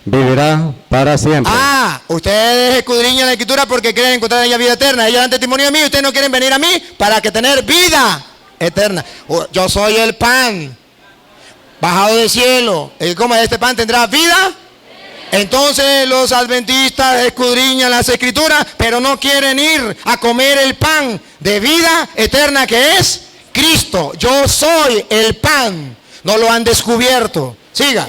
Vivirá para siempre. Ustedes escudriñan la escritura porque quieren encontrar en ella vida eterna. Ellos dan testimonio de mí, ustedes no quieren venir a mí para que tener vida eterna. Yo soy el pan bajado del cielo. El que coma de este pan tendrá vida. Entonces los adventistas escudriñan las escrituras, pero no quieren ir a comer el pan de vida eterna que es Cristo. Yo soy el pan. No lo han descubierto. Siga.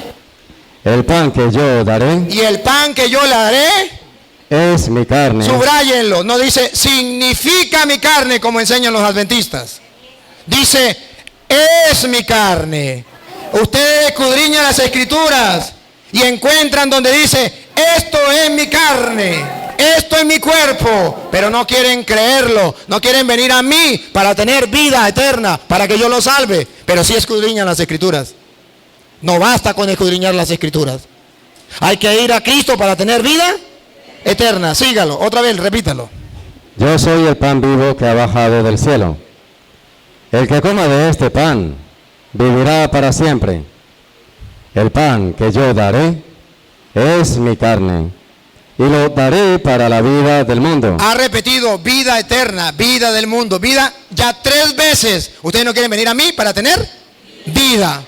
El pan que yo daré. Y el pan que yo le daré es mi carne. Subráyenlo. No dice significa mi carne como enseñan los adventistas. Dice es mi carne. Ustedes escudriñan las escrituras y encuentran donde dice esto es mi carne, esto es mi cuerpo, pero no quieren creerlo, no quieren venir a mí para tener vida eterna, para que yo los salve, pero sí escudriñan las escrituras. No basta con escudriñar las escrituras, hay que ir a Cristo para tener vida eterna. Sígalo, otra vez, repítalo. Yo soy el pan vivo que ha bajado del cielo. El que coma de este pan vivirá para siempre. El pan que yo daré es mi carne, y lo daré para la vida del mundo. Ha repetido vida eterna, vida del mundo, vida ya 3 veces. Ustedes no quieren venir a mí para tener vida.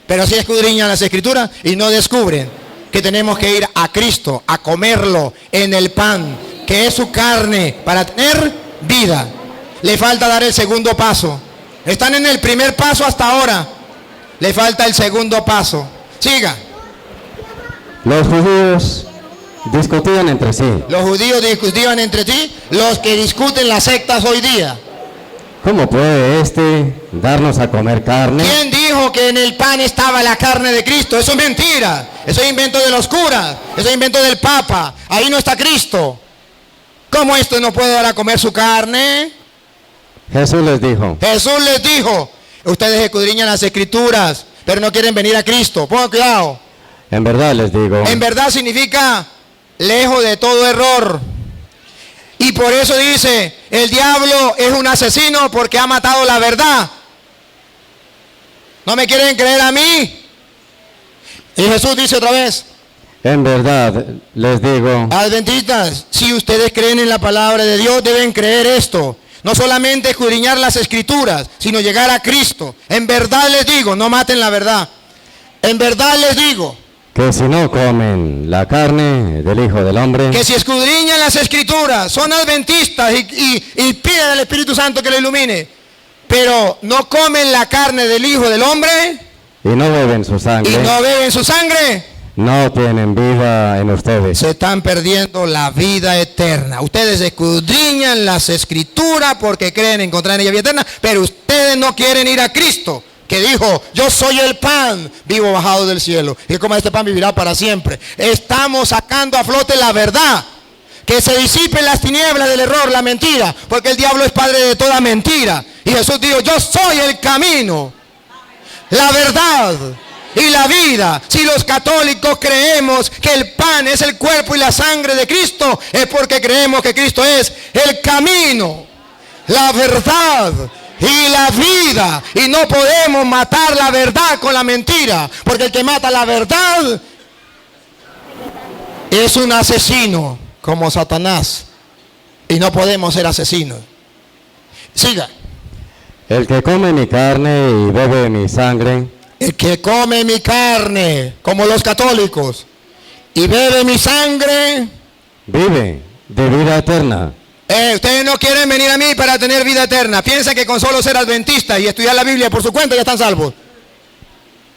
Pero sí escudriñan las escrituras y no descubren que tenemos que ir a Cristo, a comerlo en el pan, que es su carne, para tener vida. Le falta dar el segundo paso. Están en el primer paso hasta ahora. Le falta el segundo paso. Siga. Los judíos discutían entre sí. Los judíos discutían entre sí, los que discuten las sectas hoy día. ¿Cómo puede este darnos a comer carne? ¿Quién dijo que en el pan estaba la carne de Cristo? Eso es mentira. Eso es invento de los curas. Eso es invento del Papa. Ahí no está Cristo. ¿Cómo esto no puede dar a comer su carne? Jesús les dijo, ustedes escudriñan las escrituras, pero no quieren venir a Cristo. Pongan cuidado. en verdad les digo, En verdad significa lejos de todo error. Y por eso dice, el diablo es un asesino porque ha matado la verdad. ¿No me quieren creer a mí? Y Jesús dice otra vez, en verdad les digo, adventistas, si ustedes creen en la palabra de Dios, deben creer esto. No solamente escudriñar las escrituras, sino llegar a Cristo. En verdad les digo, no maten la verdad. En verdad les digo, que si no comen la carne del Hijo del Hombre, que si escudriñan las escrituras, son adventistas y piden al Espíritu Santo que lo ilumine, pero no comen la carne del Hijo del Hombre y no beben su y sangre, no beben su sangre, no tienen vida en ustedes. se están perdiendo la vida eterna. Ustedes escudriñan las escrituras porque creen encontrar en ella vida eterna, pero ustedes no quieren ir a Cristo, que dijo, yo soy el pan vivo bajado del cielo. Y que coma este pan vivirá para siempre. Estamos sacando a flote la verdad. Que se disipen las tinieblas del error, la mentira. Porque el diablo es padre de toda mentira. Y Jesús dijo, yo soy el camino, la verdad y la vida. Si los católicos creemos que el pan es el cuerpo y la sangre de Cristo, es porque creemos que Cristo es el camino, la verdad y la vida, y no podemos matar la verdad con la mentira, porque el que mata la verdad es un asesino como Satanás, y no podemos ser asesinos. Siga. El que come mi carne y bebe mi sangre, El que come mi carne, como los católicos, y bebe mi sangre, vive de vida eterna. ustedes no quieren venir a mí para tener vida eterna. Piensan que con solo ser adventistas y estudiar la Biblia por su cuenta ya están salvos.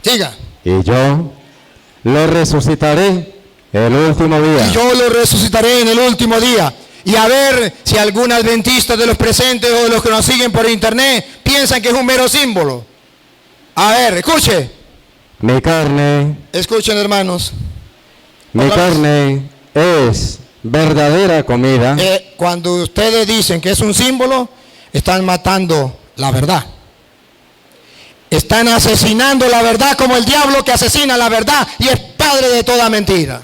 Siga. Y yo lo resucitaré el último día. Y yo lo resucitaré en el último día. Y a ver si algún adventista de los presentes o de los que nos siguen por internet piensan que es un mero símbolo. A ver, escuche. Mi carne, Escuchen, hermanos. mi Otra vez. carne es verdadera comida. Cuando ustedes dicen que es un símbolo, están matando la verdad. Están asesinando la verdad como el diablo que asesina la verdad y es padre de toda mentira.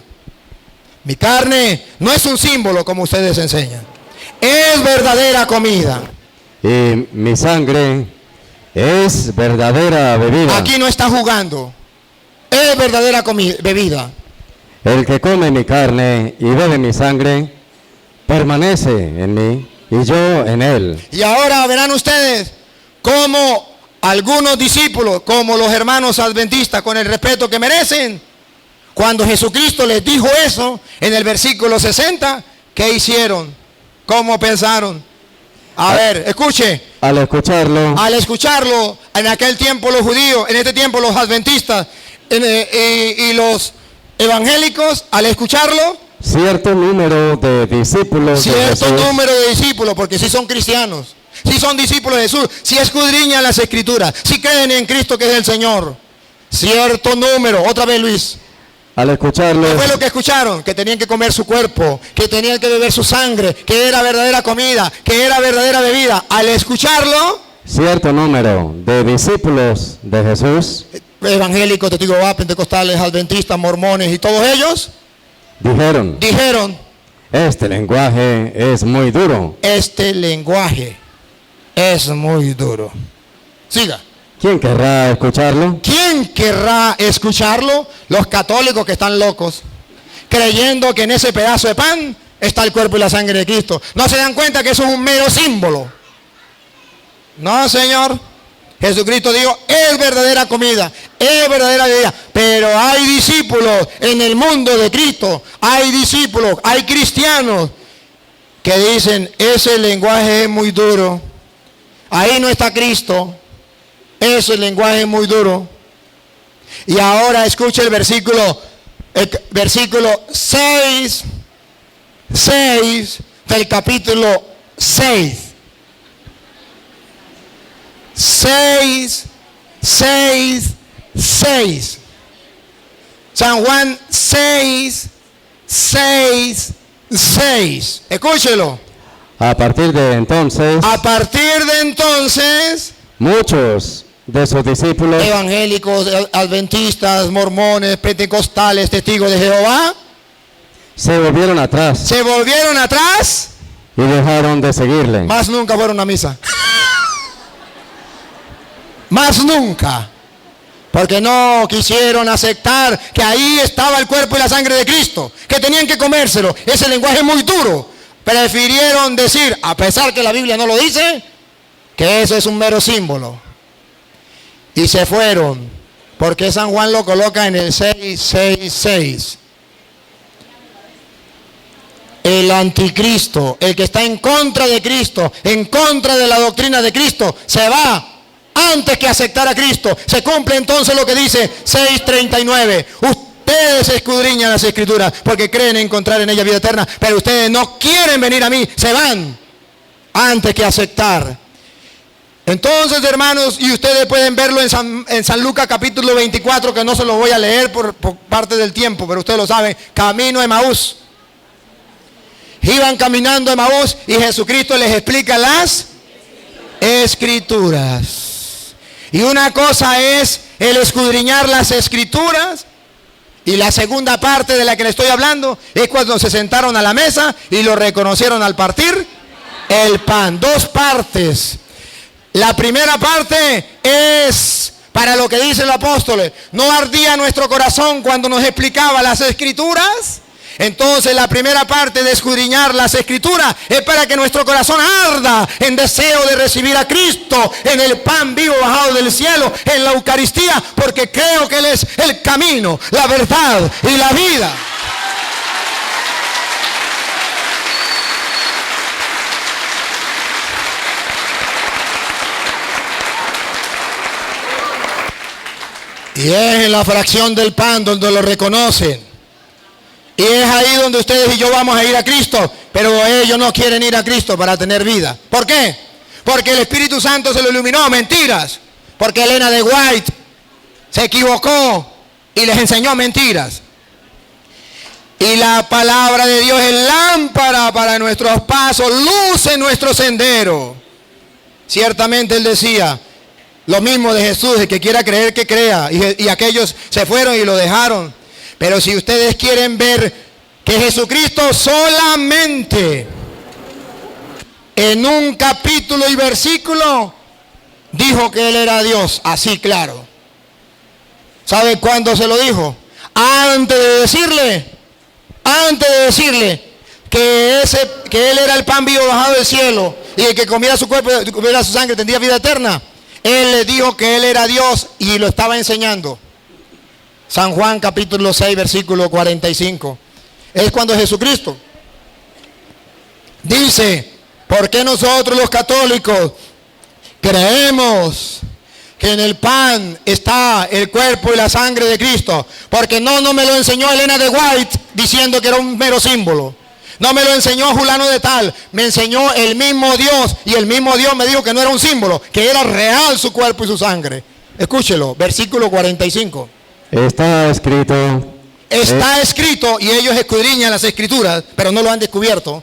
Mi carne no es un símbolo como ustedes enseñan. Es verdadera comida. Y mi sangre es verdadera bebida. Aquí no está jugando. Es verdadera bebida. El que come mi carne y bebe mi sangre permanece en mí y yo en él. Y ahora verán ustedes cómo algunos discípulos, como los hermanos adventistas, con el respeto que merecen, cuando Jesucristo les dijo eso en el versículo 60, ¿qué hicieron? ¿Cómo pensaron? A ver, escuche. Al escucharlo, Al escucharlo, en aquel tiempo los judíos, en este tiempo los adventistas y los evangélicos, al escucharlo, cierto número de discípulos de cierto Jesús número de discípulos, porque si son cristianos, si son discípulos de Jesús, si escudriñan las escrituras, si creen en Cristo que es el Señor, cierto número, otra vez Luis, al escucharlo, ¿qué fue lo que escucharon? Que tenían que comer su cuerpo, que tenían que beber su sangre, que era verdadera comida, que era verdadera bebida. Al escucharlo, cierto número de discípulos de Jesús evangélicos, testigos, pentecostales, adventistas, mormones y todos ellos dijeron, dijeron, Este lenguaje es muy duro. Este lenguaje es muy duro. Siga. ¿Quién querrá escucharlo? ¿Quién querrá escucharlo? Los católicos que están locos, creyendo que en ese pedazo de pan está el cuerpo y la sangre de Cristo. ¿No se dan cuenta que eso es un mero símbolo? No, Señor. Jesucristo dijo, es verdadera comida, es verdadera bebida. Pero hay discípulos en el mundo de Cristo, hay discípulos, hay cristianos que dicen, ese lenguaje es muy duro. Ahí no está Cristo. Ese lenguaje es muy duro. Y ahora escuche el versículo 6 del capítulo 6. 6. San Juan 6. Escúchelo. A partir de entonces, muchos de sus discípulos, evangélicos, adventistas, mormones, pentecostales, testigos de Jehová, se volvieron atrás y dejaron de seguirle. más nunca fueron a misa. Más nunca. Porque no quisieron aceptar que ahí estaba el cuerpo y la sangre de Cristo, que tenían que comérselo. Ese lenguaje es muy duro. Prefirieron decir, a pesar que la Biblia no lo dice, que eso es un mero símbolo. Y se fueron, porque San Juan lo coloca en el 6:6. El anticristo, el que está en contra de Cristo, en contra de la doctrina de Cristo, se va antes que aceptar a Cristo. Se cumple entonces lo que dice 6:39. Ustedes escudriñan las Escrituras porque creen encontrar en ellas vida eterna, pero ustedes no quieren venir a mí, se van antes que aceptar. Entonces, hermanos, y ustedes pueden verlo en San Lucas capítulo 24, que no se lo voy a leer por parte del tiempo, pero ustedes lo saben, camino a Emaús. Iban caminando a Emaús y Jesucristo les explica las Escrituras. Y una cosa es el escudriñar las Escrituras, y la segunda parte de la que le estoy hablando es cuando se sentaron a la mesa y lo reconocieron al partir el pan. Dos partes. La primera parte es para lo que dice el apóstol. ¿No ardía nuestro corazón cuando nos explicaba las Escrituras? Entonces la primera parte de escudriñar las Escrituras es para que nuestro corazón arda en deseo de recibir a Cristo en el pan vivo bajado del cielo, en la Eucaristía, porque creo que Él es el camino, la verdad y la vida. Y es en la fracción del pan donde lo reconocen. Y es ahí donde ustedes y yo vamos a ir a Cristo. Pero ellos no quieren ir a Cristo para tener vida. ¿Por qué? Porque el Espíritu Santo se lo iluminó. Mentiras. Porque Elena de White se equivocó y les enseñó mentiras. Y la palabra de Dios es lámpara para nuestros pasos, luz en nuestro sendero. Ciertamente Él decía lo mismo de Jesús: el que quiera creer, que crea. Y aquellos se fueron y lo dejaron. Pero si ustedes quieren ver que Jesucristo solamente en un capítulo y versículo dijo que Él era Dios, así claro. ¿Sabe cuándo se lo dijo? Antes de decirle que Él era el pan vivo bajado del cielo y el que comiera su cuerpo y comiera su sangre tendría vida eterna. Él le dijo que Él era Dios y lo estaba enseñando. San Juan capítulo 6 versículo 45. Es cuando Jesucristo dice: ¿por qué nosotros los católicos creemos que en el pan está el cuerpo y la sangre de Cristo? Porque no me lo enseñó Elena de White diciendo que era un mero símbolo. No me lo enseñó fulano de tal, me enseñó el mismo Dios, y el mismo Dios me dijo que no era un símbolo, que era real su cuerpo y su sangre. Escúchelo, versículo 45. Está escrito. Está escrito, y ellos escudriñan las Escrituras, pero no lo han descubierto.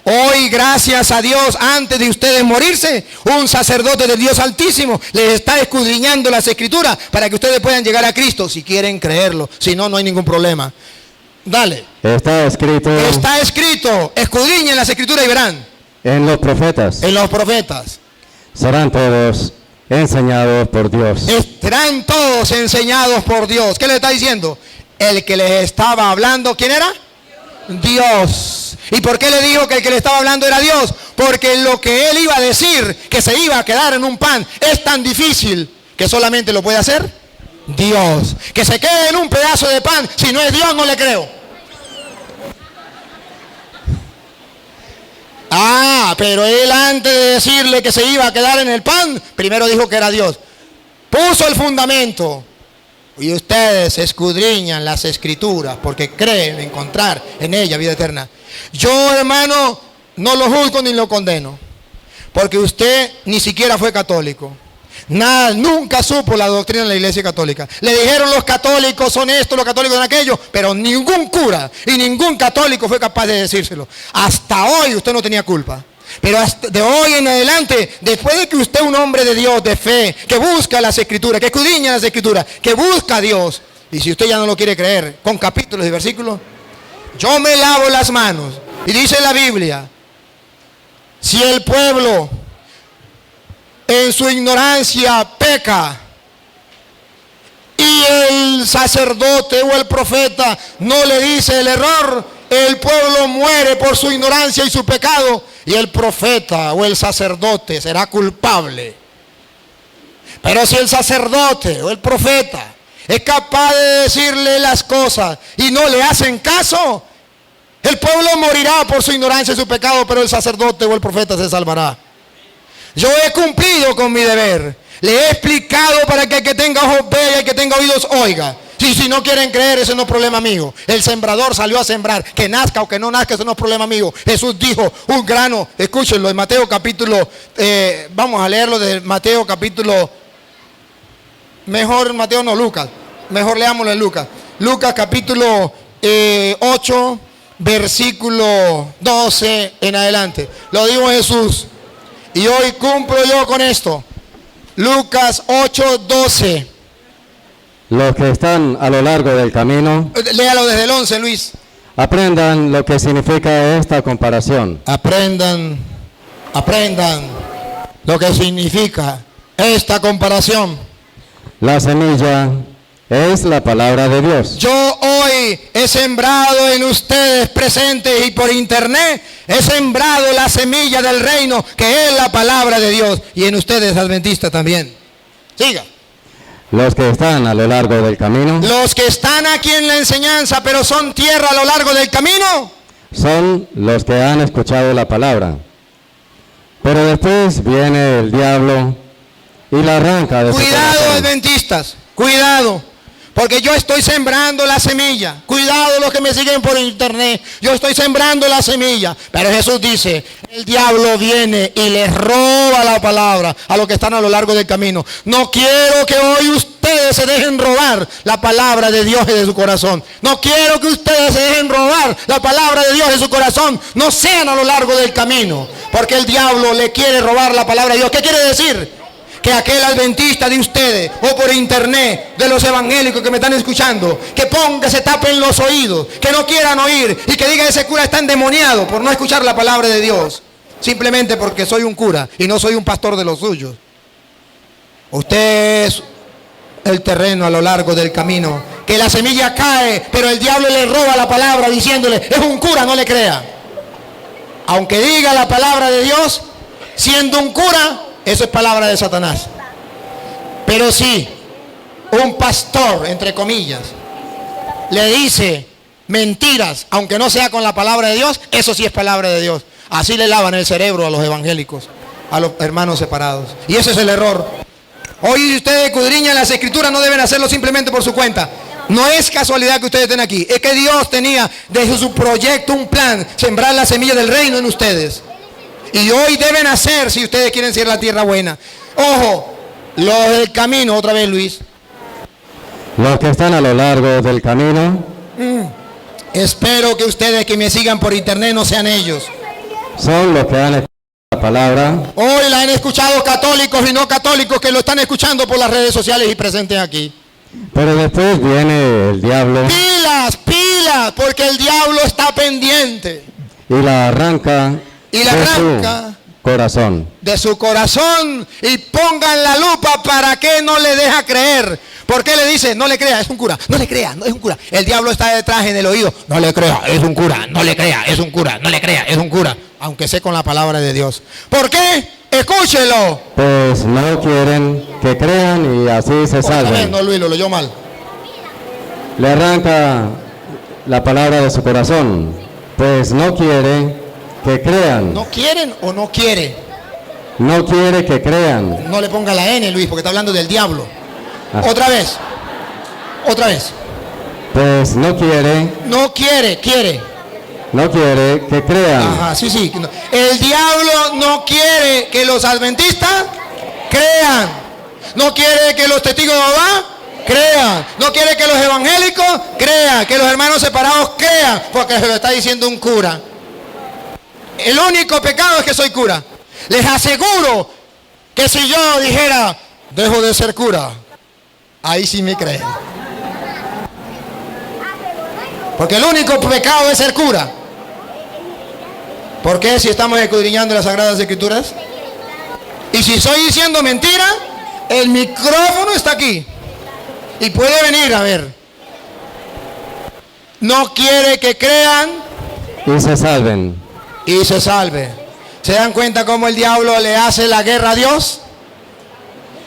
Hoy, gracias a Dios, antes de ustedes morirse, un sacerdote del Dios Altísimo les está escudriñando las Escrituras para que ustedes puedan llegar a Cristo, si quieren creerlo. Si no, no hay ningún problema. Dale. Está escrito Está escrito, escudriñen las escrituras y verán. en los profetas. En los profetas. Serán todos enseñados por Dios. Estarán todos enseñados por Dios. ¿Qué le está diciendo? El que les estaba hablando, ¿quién era? Dios. ¿Y por qué le dijo que el que le estaba hablando era Dios? Porque lo que él iba a decir, que se iba a quedar en un pan, es tan difícil que solamente lo puede hacer Dios. Que se quede en un pedazo de pan, si no es Dios, no le creo. Pero él, antes de decirle que se iba a quedar en el pan, primero dijo que era Dios. Puso el fundamento. Y ustedes escudriñan las escrituras porque creen encontrar en ella vida eterna. Yo, hermano, no lo juzgo ni lo condeno, porque usted ni siquiera fue católico. Nada, nunca supo la doctrina de la Iglesia Católica. Le dijeron los católicos son esto, los católicos son aquello, pero ningún cura y ningún católico fue capaz de decírselo. Hasta hoy usted no tenía culpa. Pero hasta de hoy en adelante, después de que usted es un hombre de Dios, de fe, que busca las escrituras, que escudriña las escrituras, que busca a Dios, y si usted ya no lo quiere creer, con capítulos y versículos, yo me lavo las manos. Y dice la Biblia, si el pueblo en su ignorancia peca y el sacerdote o el profeta no le dice el error, el pueblo muere por su ignorancia y su pecado, y el profeta o el sacerdote será culpable. Pero si el sacerdote o el profeta es capaz de decirle las cosas y no le hacen caso, el pueblo morirá por su ignorancia y su pecado, pero el sacerdote o el profeta se salvará. Yo he cumplido con mi deber. Le he explicado para que el que tenga ojos vea y el que tenga oídos oiga. Si no quieren creer, ese no es problema mío. El sembrador salió a sembrar. Que nazca o que no nazca, ese no es problema mío. Jesús dijo, un grano, escúchenlo, en Mateo capítulo, vamos a leerlo de Mateo capítulo, mejor Mateo no, Lucas. Mejor leámoslo en Lucas. Lucas capítulo 8, versículo 12 en adelante. Lo dijo Jesús. Y hoy cumplo yo con esto. Lucas 8, 12. Los que están a lo largo del camino, Léalo desde el 11, Luis. aprendan lo que significa esta comparación. Aprendan lo que significa esta comparación. La semilla es la palabra de Dios. Yo hoy he sembrado en ustedes presentes y por internet, he sembrado la semilla del reino, que es la palabra de Dios, y en ustedes adventistas también. Siga. Los que están a lo largo del camino, Los que están aquí en la enseñanza, pero son tierra a lo largo del camino, son los que han escuchado la palabra. Pero después viene el diablo y la arranca de su cuidado corazón. adventistas, cuidado. Porque yo estoy sembrando la semilla. Cuidado los que me siguen por internet. Yo estoy sembrando la semilla. Pero Jesús dice, el diablo viene y les roba la palabra a los que están a lo largo del camino. No quiero que hoy ustedes se dejen robar la palabra de Dios de su corazón. No quiero que ustedes se dejen robar la palabra de Dios de su corazón. No sean a lo largo del camino. Porque el diablo le quiere robar la palabra de Dios. ¿Qué quiere decir? Que aquel adventista de ustedes o por internet, de los evangélicos que me están escuchando, que se tapen los oídos, que no quieran oír y que digan ese cura está endemoniado por no escuchar la palabra de Dios, simplemente porque soy un cura y no soy un pastor de los suyos. Usted es el terreno a lo largo del camino, que la semilla cae, pero el diablo le roba la palabra diciéndole, es un cura, no le crea. Aunque diga la palabra de Dios, siendo un cura, eso es palabra de Satanás. Pero si un pastor, entre comillas, le dice mentiras, aunque no sea con la palabra de Dios, eso sí es palabra de Dios. Así le lavan el cerebro a los evangélicos, a los hermanos separados. Y ese es el error. Hoy si ustedes escudriñan las escrituras, no deben hacerlo simplemente por su cuenta. No es casualidad que ustedes estén aquí. Es que Dios tenía desde su proyecto un plan, sembrar la semilla del reino en ustedes. Y hoy deben hacer, si ustedes quieren ser la tierra buena. Ojo, los del camino, otra vez Luis. Los que están a lo largo del camino, Espero que ustedes que me sigan por internet no sean ellos. son los que han escuchado la palabra. Hoy la han escuchado católicos y no católicos que lo están escuchando por las redes sociales y presentes aquí. Pero después viene el diablo Pilas, pilas. Vigila, porque el diablo está pendiente. y la arranca Y la de arranca su corazón. de su corazón, y pongan la lupa para que no le deja creer. ¿Por qué le dice? No le crea, es un cura. No le crea, no es un cura. El diablo está detrás en el oído. No le crea, es un cura. No le crea, es un cura. No le crea, es un cura. Aunque sé con la palabra de Dios. ¿Por qué? Escúchelo. Pues no quieren que crean y así se salven. No, Luis, lo leyó mal. Le arranca la palabra de su corazón, pues no quiere que crean. ¿No quieren o no quiere? No quiere que crean. No le ponga la N, Luis, porque está hablando del diablo. Ah. Otra vez. Otra vez. Pues no quiere, No quiere, quiere. no quiere que crean. Ajá, sí, sí. El diablo no quiere que los adventistas crean. No quiere que los testigos de Jehová crean. No quiere que los evangélicos crean. Que los hermanos separados crean. Porque se lo está diciendo un cura. El único pecado es que soy cura. Les aseguro que si yo dijera, dejo de ser cura, ahí sí me creen. Porque el único pecado es ser cura. ¿Por qué si estamos escudriñando las Sagradas Escrituras? Y si estoy diciendo mentira, el micrófono está aquí. Y puede venir a ver. No quiere que crean Y se salven. y se salve. ¿Se dan cuenta cómo el diablo le hace la guerra a Dios?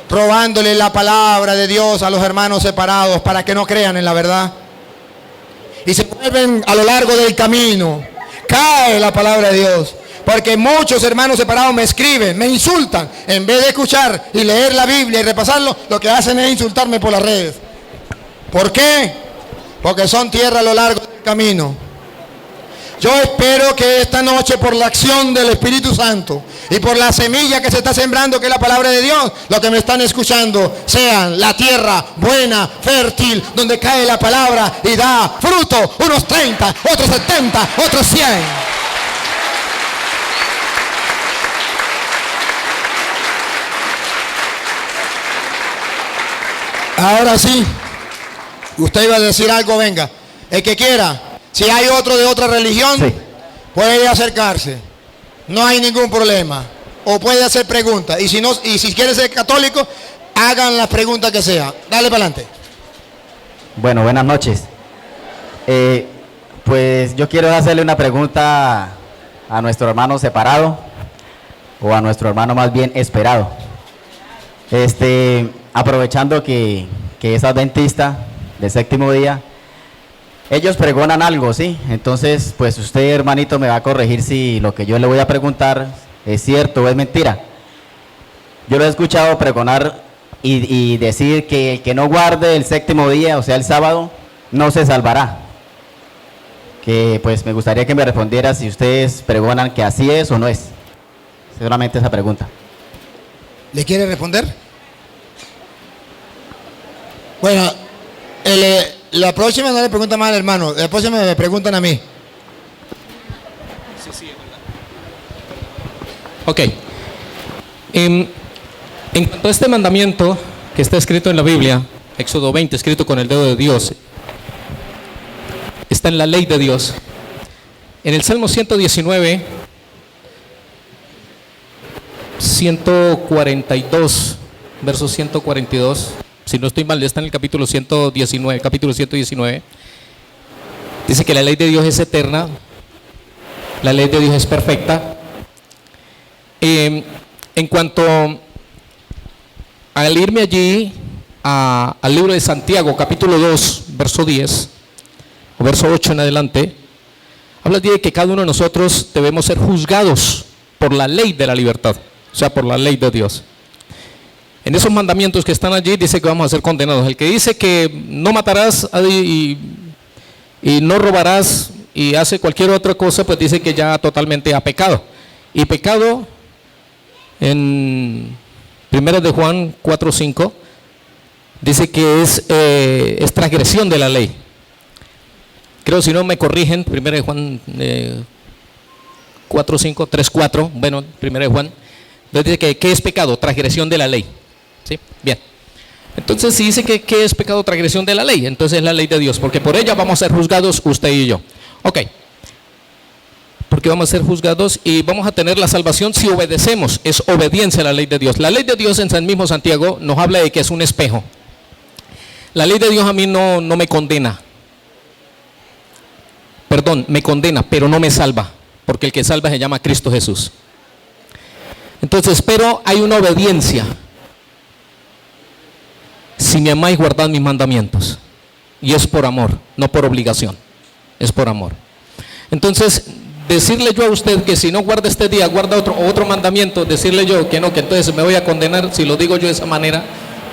Robándole la palabra de Dios a los hermanos separados para que no crean en la verdad. Y se vuelven a lo largo del camino. Cae la palabra de Dios. Porque muchos hermanos separados me escriben, me insultan. En vez de escuchar y leer la Biblia y repasarlo, lo que hacen es insultarme por las redes. ¿Por qué? Porque son tierra a lo largo del camino. Yo espero que esta noche, por la acción del Espíritu Santo y por la semilla que se está sembrando, que es la palabra de Dios, los que me están escuchando sean la tierra buena, fértil, donde cae la palabra y da fruto, unos 30, otros 70, otros 100. Ahora sí, usted iba a decir algo, venga. El que quiera, si hay otro de otra religión, Sí. puede acercarse. No hay ningún problema. O puede hacer preguntas. Y si no, y si quiere ser católico, hagan las preguntas que sea. Dale para adelante. Bueno, buenas noches. Pues yo quiero hacerle una pregunta a nuestro hermano separado, o a nuestro hermano más bien esperado. Aprovechando que es adventista del séptimo día, ellos pregonan algo, ¿sí? Entonces, pues usted, hermanito, me va a corregir si lo que yo le voy a preguntar es cierto o es mentira. Yo lo he escuchado pregonar y decir que el que no guarde el séptimo día, o sea, el sábado, no se salvará. Que pues me gustaría que me respondiera si ustedes pregonan que así es o no es. Seguramente esa pregunta. ¿Le quiere responder? Bueno, la próxima no le pregunta más al hermano. La próxima me preguntan a mí. Ok. En cuanto a este mandamiento que está escrito en la Biblia, Éxodo 20, escrito con el dedo de Dios, está en la ley de Dios. En el Salmo 119, 142, verso 142, si no estoy mal, está en el capítulo 119, dice que la ley de Dios es eterna, la ley de Dios es perfecta. En cuanto al irme allí al libro de Santiago, capítulo 2, verso 10, o verso 8 en adelante, habla de que cada uno de nosotros debemos ser juzgados por la ley de la libertad, o sea, por la ley de Dios. En esos mandamientos que están allí dice que vamos a ser condenados. El que dice que no matarás y no robarás y hace cualquier otra cosa, pues dice que ya totalmente ha pecado. Y pecado, en 1 de Juan 4:5, dice que es transgresión de la ley. Creo, si no me corrigen, 1 de Juan 4:5, 3:4, bueno, 1 de Juan, dice que ¿qué es pecado? Transgresión de la ley. ¿Sí? Bien. Entonces, si dice que es pecado transgresión de la ley, entonces es la ley de Dios, porque por ella vamos a ser juzgados usted y yo. Ok. Porque vamos a ser juzgados y vamos a tener la salvación si obedecemos. Es obediencia a la ley de Dios. La ley de Dios en San mismo Santiago nos habla de que es un espejo. La ley de Dios a mí no me condena. Perdón, me condena, pero no me salva. Porque el que salva se llama Cristo Jesús. Entonces, pero hay una obediencia. Si me amáis, guardad mis mandamientos. Y es por amor, no por obligación. Es por amor. Entonces, decirle yo a usted que si no guarda este día, guarda otro mandamiento, decirle yo que no, que entonces me voy a condenar, si lo digo yo de esa manera,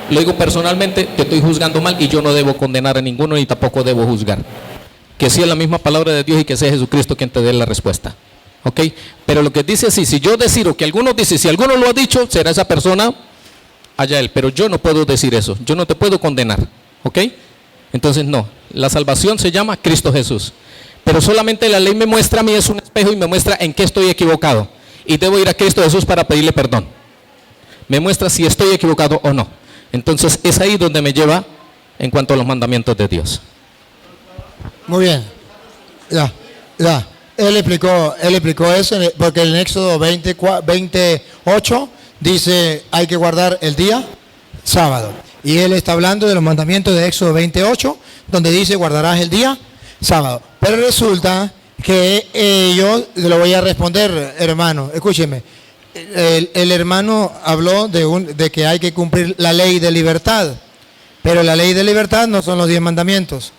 lo digo personalmente, que estoy juzgando mal y yo no debo condenar a ninguno ni tampoco debo juzgar. Que sí es la misma palabra de Dios y que sea Jesucristo quien te dé la respuesta. ¿Ok? Pero lo que dice así, si yo decido que alguno dice, si alguno lo ha dicho, será esa persona, allá él. Pero yo no puedo decir eso, yo no te puedo condenar. ¿Ok? Entonces no, la salvación se llama Cristo Jesús. Pero solamente la ley me muestra a mí, es un espejo y me muestra en qué estoy equivocado. Y debo ir a Cristo Jesús para pedirle perdón. Me muestra si estoy equivocado o no. Entonces es ahí donde me lleva en cuanto a los mandamientos de Dios. Muy bien. Ya. Él explicó eso porque en Éxodo 28 dice hay que guardar el día sábado. Y él está hablando de los mandamientos de Éxodo 28, donde dice guardarás el día sábado. Pero resulta que yo lo voy a responder, hermano. Escúcheme. El hermano habló de que hay que cumplir la ley de libertad. Pero la ley de libertad no son los 10 mandamientos.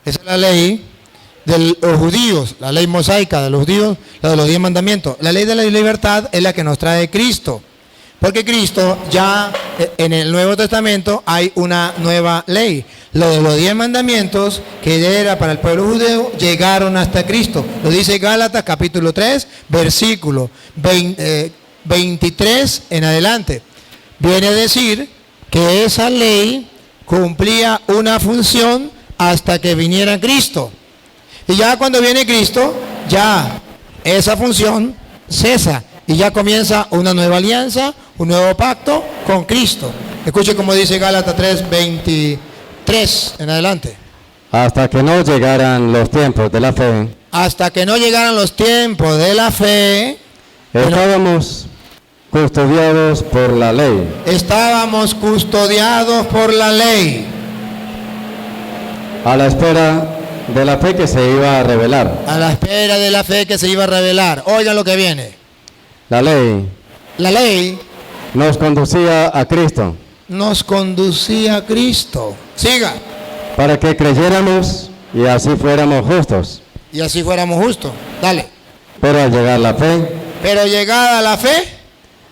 Esa es la ley de los judíos, la ley mosaica de los judíos, la de los 10 mandamientos. La ley de la libertad es la que nos trae Cristo. Porque Cristo ya en el Nuevo Testamento hay una nueva ley. Lo de los 10 mandamientos que ya era para el pueblo judío llegaron hasta Cristo. Lo dice Gálatas capítulo 3, versículo 23 en adelante. Viene a decir que esa ley cumplía una función hasta que viniera Cristo. Y ya cuando viene Cristo, ya esa función cesa. Y ya comienza una nueva alianza, un nuevo pacto con Cristo. Escuche como dice Gálatas 3:23 en adelante. Hasta que no llegaran los tiempos de la fe, Hasta que no llegaran los tiempos de la fe, estábamos custodiados por la ley. Estábamos custodiados por la ley. A la espera de la fe que se iba a revelar. A la espera de la fe que se iba a revelar. Oigan lo que viene. La ley nos conducía a Cristo. Nos conducía a Cristo. Siga. Para que creyéramos y así fuéramos justos. Y así fuéramos justos. Dale. Pero al llegar la fe. Pero llegada la fe.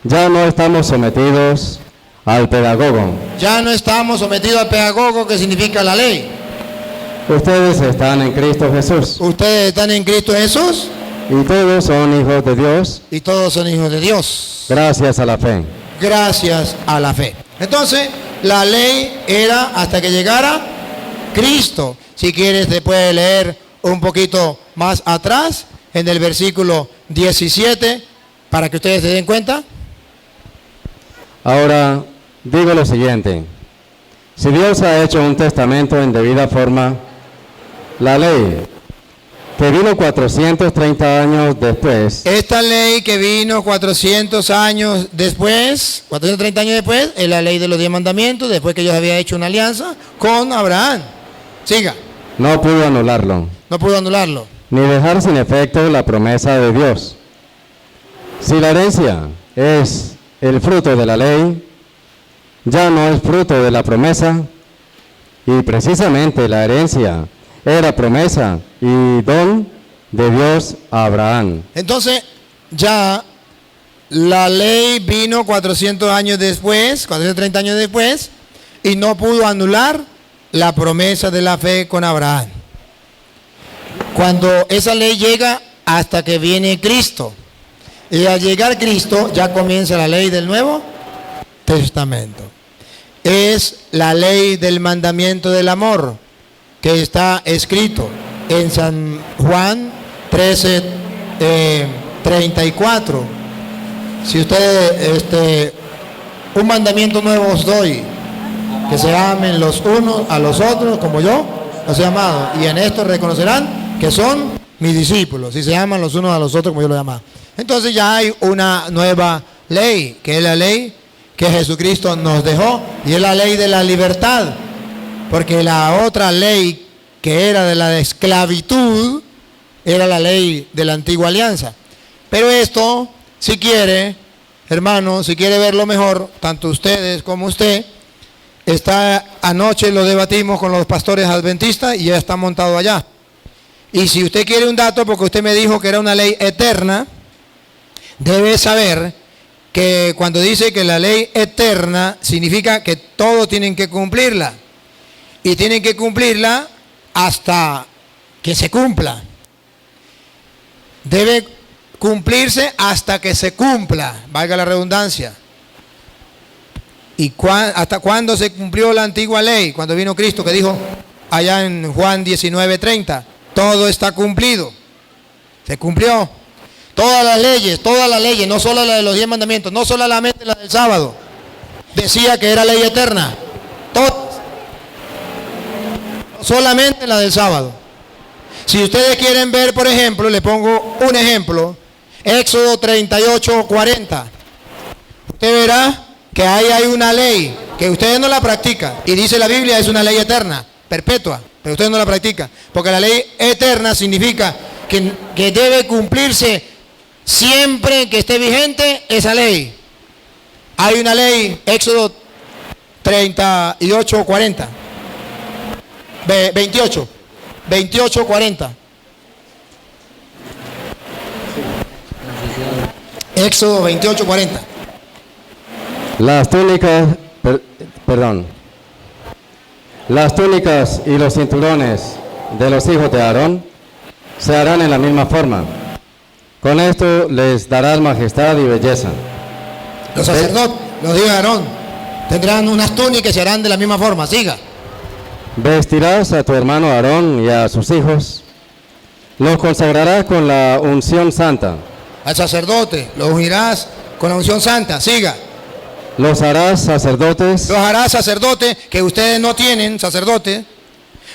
Ya no estamos sometidos al pedagogo. Ya no estamos sometidos al pedagogo que significa la ley. Ustedes están en Cristo Jesús. Ustedes están en Cristo Jesús. Y todos son hijos de Dios. Y todos son hijos de Dios. Gracias a la fe. Gracias a la fe. Entonces, la ley era hasta que llegara Cristo. Si quieres, te puedes leer un poquito más atrás, en el versículo 17, para que ustedes se den cuenta. Ahora, digo lo siguiente. Si Dios ha hecho un testamento en debida forma, la ley que vino 430 años después. Esta ley que vino 430 años después, es la ley de los 10 mandamientos, después que Dios había hecho una alianza con Abraham. Siga. No pudo anularlo. No pudo anularlo. Ni dejar sin efecto la promesa de Dios. Si la herencia es el fruto de la ley, ya no es fruto de la promesa, y precisamente la herencia era promesa y don de Dios a Abraham. Entonces, ya la ley vino 400 años después, 430 años después, y no pudo anular la promesa de la fe con Abraham. Cuando esa ley llega hasta que viene Cristo, y al llegar Cristo ya comienza la ley del Nuevo Testamento. Es la ley del mandamiento del amor, que está escrito en San Juan 13:34. Si ustedes, un mandamiento nuevo os doy, que se amen los unos a los otros como yo los he amado. Y en esto reconocerán que son mis discípulos, si se aman los unos a los otros como yo los he amado. Entonces ya hay una nueva ley, que es la ley que Jesucristo nos dejó, y es la ley de la libertad, porque la otra ley, que era de la esclavitud, era la ley de la antigua alianza. Pero esto, si quiere, hermano, si quiere verlo mejor, tanto ustedes como usted, anoche lo debatimos con los pastores adventistas y ya está montado allá. Y si usted quiere un dato, porque usted me dijo que era una ley eterna, debe saber que cuando dice que la ley eterna significa que todos tienen que cumplirla. Y tienen que cumplirla hasta que se cumpla. Debe cumplirse hasta que se cumpla, valga la redundancia. ¿Y hasta cuándo se cumplió la antigua ley? Cuando vino Cristo, que dijo allá en Juan 19:30, todo está cumplido. Se cumplió. Todas las leyes, no solo la de los 10 mandamientos, no solamente la del sábado, decía que era ley eterna. Todas. Solamente la del sábado. Si ustedes quieren ver, por ejemplo, le pongo un ejemplo, Éxodo 38:40. Usted verá que ahí hay una ley que ustedes no la practican, y dice la Biblia es una ley eterna, perpetua, pero ustedes no la practican, porque la ley eterna significa que debe cumplirse siempre que esté vigente esa ley. Hay una ley, Éxodo 38:40. 28:40. Éxodo 28:40. Las túnicas y los cinturones de los hijos de Aarón se harán en la misma forma. Con esto les darás majestad y belleza. Los sacerdotes, los hijos de Aarón, tendrán unas túnicas y se harán de la misma forma. Siga. Vestirás a tu hermano Aarón y a sus hijos. Los consagrarás con la unción santa. Al sacerdote lo ungirás con la unción santa. Siga. Los harás sacerdotes. Los harás sacerdotes, que ustedes no tienen sacerdote,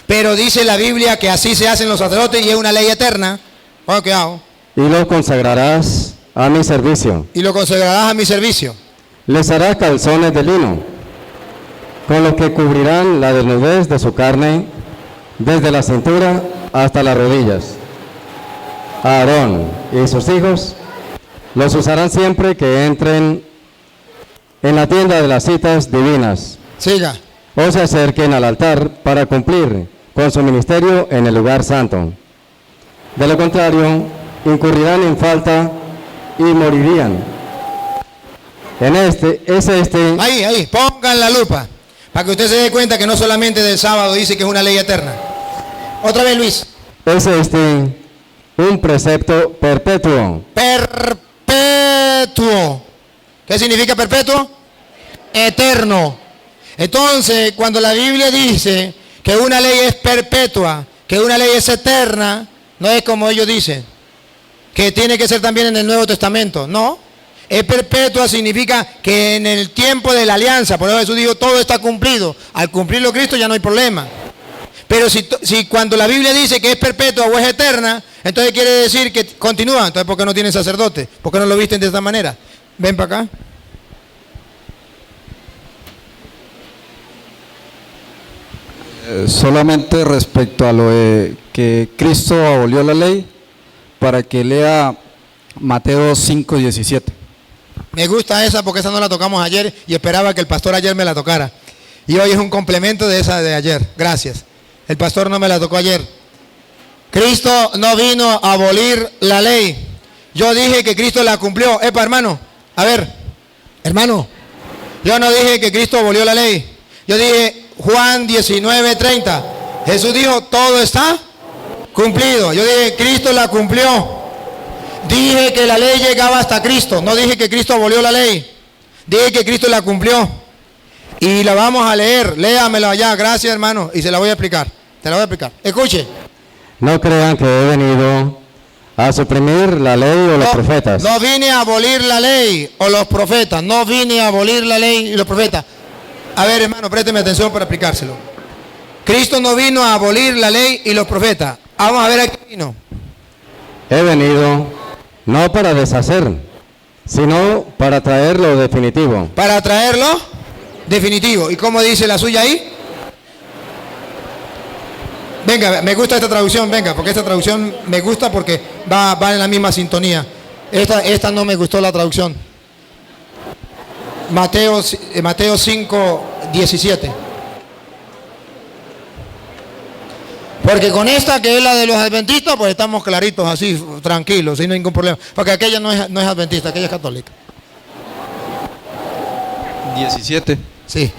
pero dice la Biblia que así se hacen los sacerdotes y es una ley eterna. Bueno, cuidado. Y los consagrarás a mi servicio. Y lo consagrarás a mi servicio. Les harás calzones de lino, con los que cubrirán la desnudez de su carne, desde la cintura hasta las rodillas. Aarón y sus hijos los usarán siempre que entren en la tienda de las citas divinas. Siga. O se acerquen al altar para cumplir con su ministerio en el lugar santo. De lo contrario, incurrirán en falta y morirían. Ahí, pongan la lupa, para que usted se dé cuenta que no solamente del sábado dice que es una ley eterna. Otra vez, Luis. Es un precepto perpetuo. Perpetuo. ¿Qué significa perpetuo? Eterno. Entonces, cuando la Biblia dice que una ley es perpetua, que una ley es eterna, no es como ellos dicen, que tiene que ser también en el Nuevo Testamento. No. Es perpetua significa que en el tiempo de la alianza, por eso Jesús dijo, todo está cumplido. Al cumplirlo Cristo ya no hay problema. Pero si cuando la Biblia dice que es perpetua o es eterna, entonces quiere decir que continúa. Entonces, ¿por qué no tienen sacerdote? ¿Por qué no lo visten de esta manera? Ven para acá. Solamente respecto a lo de que Cristo abolió la ley, para que lea Mateo 5:17. Me gusta esa porque esa no la tocamos ayer y esperaba que el pastor ayer me la tocara. Y hoy es un complemento de esa de ayer. Gracias. El pastor no me la tocó ayer. Cristo no vino a abolir la ley. Yo dije que Cristo la cumplió. Epa, hermano. A ver, hermano. Yo no dije que Cristo abolió la ley. Yo dije Juan 19:30. Jesús dijo, todo está cumplido. Yo dije, Cristo la cumplió. Dije que la ley llegaba hasta Cristo. No dije que Cristo abolió la ley. Dije que Cristo la cumplió. Y la vamos a leer. Léamela allá. Gracias, hermano. Y se la voy a explicar. Te la voy a explicar. Escuche. No crean que he venido a suprimir la ley o los profetas. No vine a abolir la ley o los profetas. No vine a abolir la ley y los profetas. A ver, hermano, présteme atención para explicárselo. Cristo no vino a abolir la ley y los profetas. Vamos a ver a qué vino. He venido no para deshacer, sino para traer lo definitivo. Para traerlo definitivo. ¿Y cómo dice la suya ahí? Venga, me gusta esta traducción, venga, porque esta traducción me gusta porque va en la misma sintonía. Esta no me gustó la traducción. Mateo 5:17. Porque con esta que es la de los adventistas, pues estamos claritos así, tranquilos, sin ningún problema. Porque aquella no es adventista, aquella es católica. 17. Sí.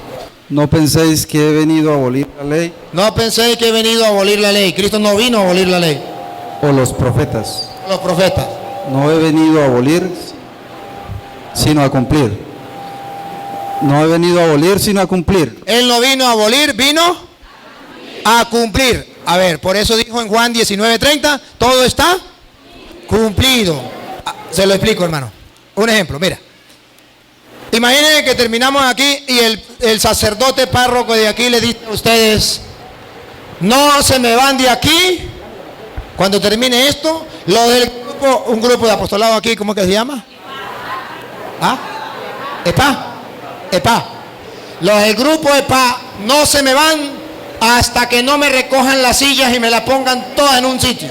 No penséis que he venido a abolir la ley No penséis que he venido a abolir la ley. Cristo no vino a abolir la ley. o los profetas. Los profetas. No he venido a abolir, sino a cumplir. No he venido a abolir, sino a cumplir. Él no vino a abolir, vino a cumplir. A ver, por eso dijo en Juan 19:30, todo está cumplido. Se lo explico, hermano. Un ejemplo, mira. Imaginen que terminamos aquí y el sacerdote párroco de aquí le dice a ustedes, no se me van de aquí. Cuando termine esto, los del grupo, un grupo de apostolado aquí, ¿cómo que se llama? ¿Ah? EPA. Los del grupo EPA no se me van hasta que no me recojan las sillas y me las pongan todas en un sitio.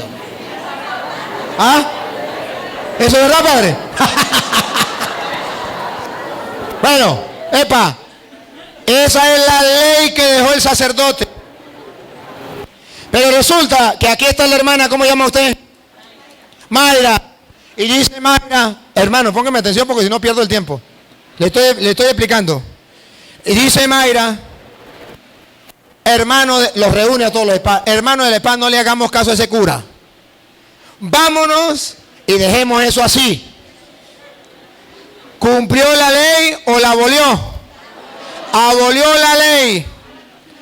¿Ah? ¿Eso es verdad, padre? Bueno, EPA, esa es la ley que dejó el sacerdote. Pero resulta que aquí está la hermana, ¿cómo llama usted? Mayra. Y dice Mayra, hermano, póngame atención porque si no pierdo el tiempo. Le estoy explicando. Y dice Mayra, hermano, los reúne a todos los EPA. Hermano del EPA, no le hagamos caso a ese cura. Vámonos y dejemos eso así. ¿Cumplió la ley o la abolió? Abolió la ley.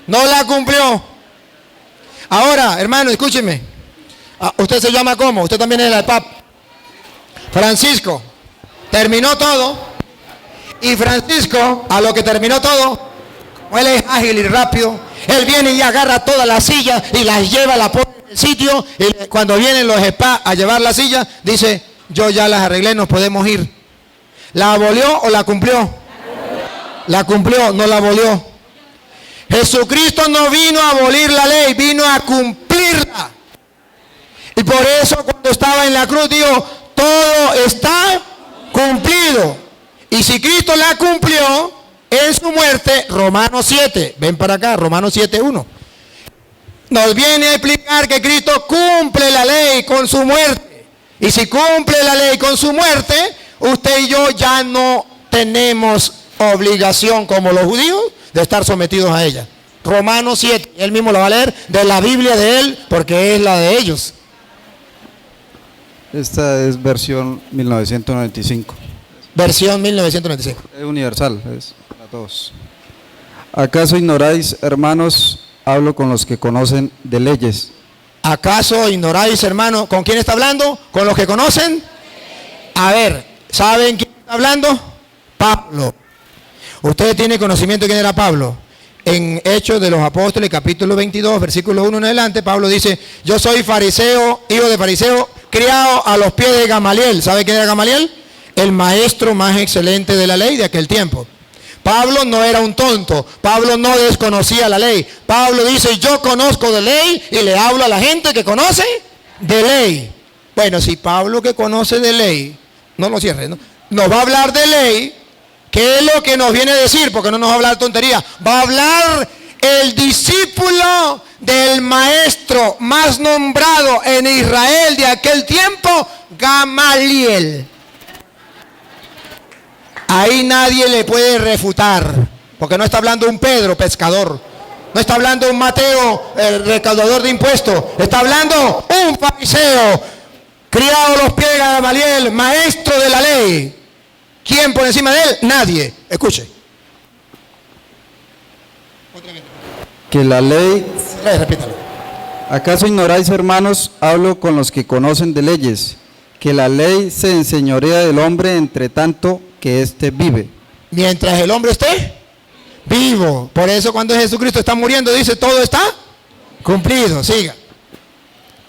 No la cumplió. Ahora, hermano, escúcheme. ¿Usted se llama cómo? Usted también es el PAP. Francisco. Terminó todo. Y Francisco, a lo que terminó todo, como él es ágil y rápido, él viene y agarra todas las sillas y las lleva, la pone en el sitio. Y cuando vienen los spa a llevar la silla, dice, yo ya las arreglé, nos podemos ir. ¿La abolió o la cumplió? La cumplió, no la abolió. Jesucristo no vino a abolir la ley, vino a cumplirla. Y por eso cuando estaba en la cruz dijo, todo está cumplido. Y si Cristo la cumplió en su muerte, Romanos 7, ven para acá, Romanos 7:1. Nos viene a explicar que Cristo cumple la ley con su muerte. Y si cumple la ley con su muerte, usted y yo ya no tenemos obligación como los judíos de estar sometidos a ella. Romanos 7, él mismo la va a leer de la Biblia de él porque es la de ellos. Esta es versión 1995. Versión 1995. Es universal, es para todos. ¿Acaso ignoráis, hermanos, hablo con los que conocen de leyes? ¿Acaso ignoráis, hermano? ¿Con quién está hablando? ¿Con los que conocen? A ver, ¿saben quién está hablando? Pablo. ¿Ustedes tienen conocimiento de quién era Pablo? En Hechos de los Apóstoles, capítulo 22, versículo 1 en adelante, Pablo dice, yo soy fariseo, hijo de fariseo, criado a los pies de Gamaliel. ¿Sabe quién era Gamaliel? El maestro más excelente de la ley de aquel tiempo. Pablo no era un tonto, Pablo no desconocía la ley. Pablo dice, yo conozco de ley y le hablo a la gente que conoce de ley. Bueno, si Pablo que conoce de ley, no lo cierre, ¿no? Nos va a hablar de ley, ¿qué es lo que nos viene a decir? Porque no nos va a hablar tontería. Va a hablar el discípulo del maestro más nombrado en Israel de aquel tiempo, Gamaliel. Ahí nadie le puede refutar, porque no está hablando un Pedro, pescador. No está hablando un Mateo, el recaudador de impuestos. Está hablando un fariseo, criado a los pies de Gamaliel, maestro de la ley. ¿Quién por encima de él? Nadie. Escuche. Que la ley... Repítalo. ¿Acaso ignoráis, hermanos, hablo con los que conocen de leyes, que la ley se enseñorea del hombre entre tanto que éste vive? Mientras el hombre esté vivo. Por eso cuando Jesucristo está muriendo dice todo está cumplido. Siga.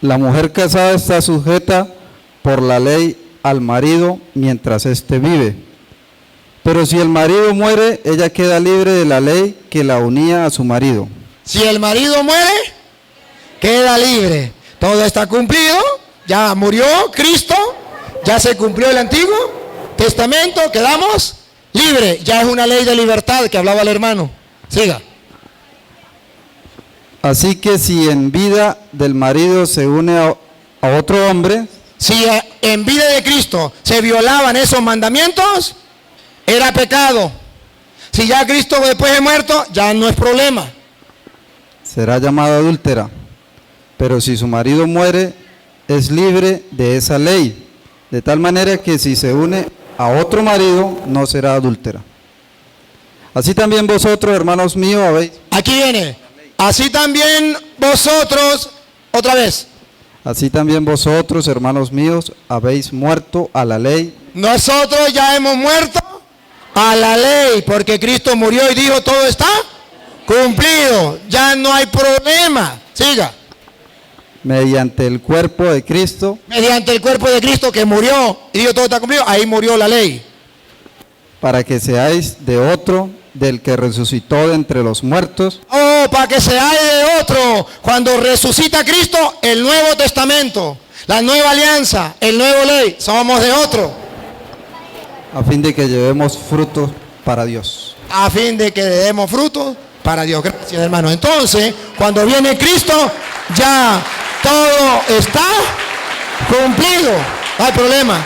La mujer casada está sujeta por la ley al marido mientras éste vive. Pero si el marido muere, ella queda libre de la ley que la unía a su marido. Si el marido muere, queda libre. Todo está cumplido. Ya murió Cristo. Ya se cumplió el Antiguo Testamento. Quedamos libres. Ya es una ley de libertad que hablaba el hermano. Siga. Así que si en vida del marido se une a otro hombre, Si en vida de Cristo se violaban esos mandamientos, era pecado. Si ya Cristo después de muerto, ya no es problema. será llamada adúltera. Pero si su marido muere, es libre de esa ley, de tal manera que si se une a otro marido, no será adúltera. Así también vosotros, hermanos míos, habéis... Aquí viene. Así también vosotros, otra vez. Así también vosotros, hermanos míos, habéis muerto a la ley. Nosotros ya hemos muerto a la ley, porque Cristo murió y dijo todo está cumplido. Ya no hay problema. Siga. Mediante el cuerpo de Cristo, Mediante el cuerpo de Cristo que murió y dijo todo está cumplido, ahí murió la ley. para que seáis de otro, del que resucitó de entre los muertos, Oh, para que seáis de otro. Cuando resucita Cristo, el Nuevo Testamento, la nueva alianza, el nuevo ley, somos de otro. a fin de que llevemos frutos para Dios. A fin de que demos frutos para Dios. Gracias, hermano. Entonces, cuando viene Cristo, ya todo está cumplido. No hay problema.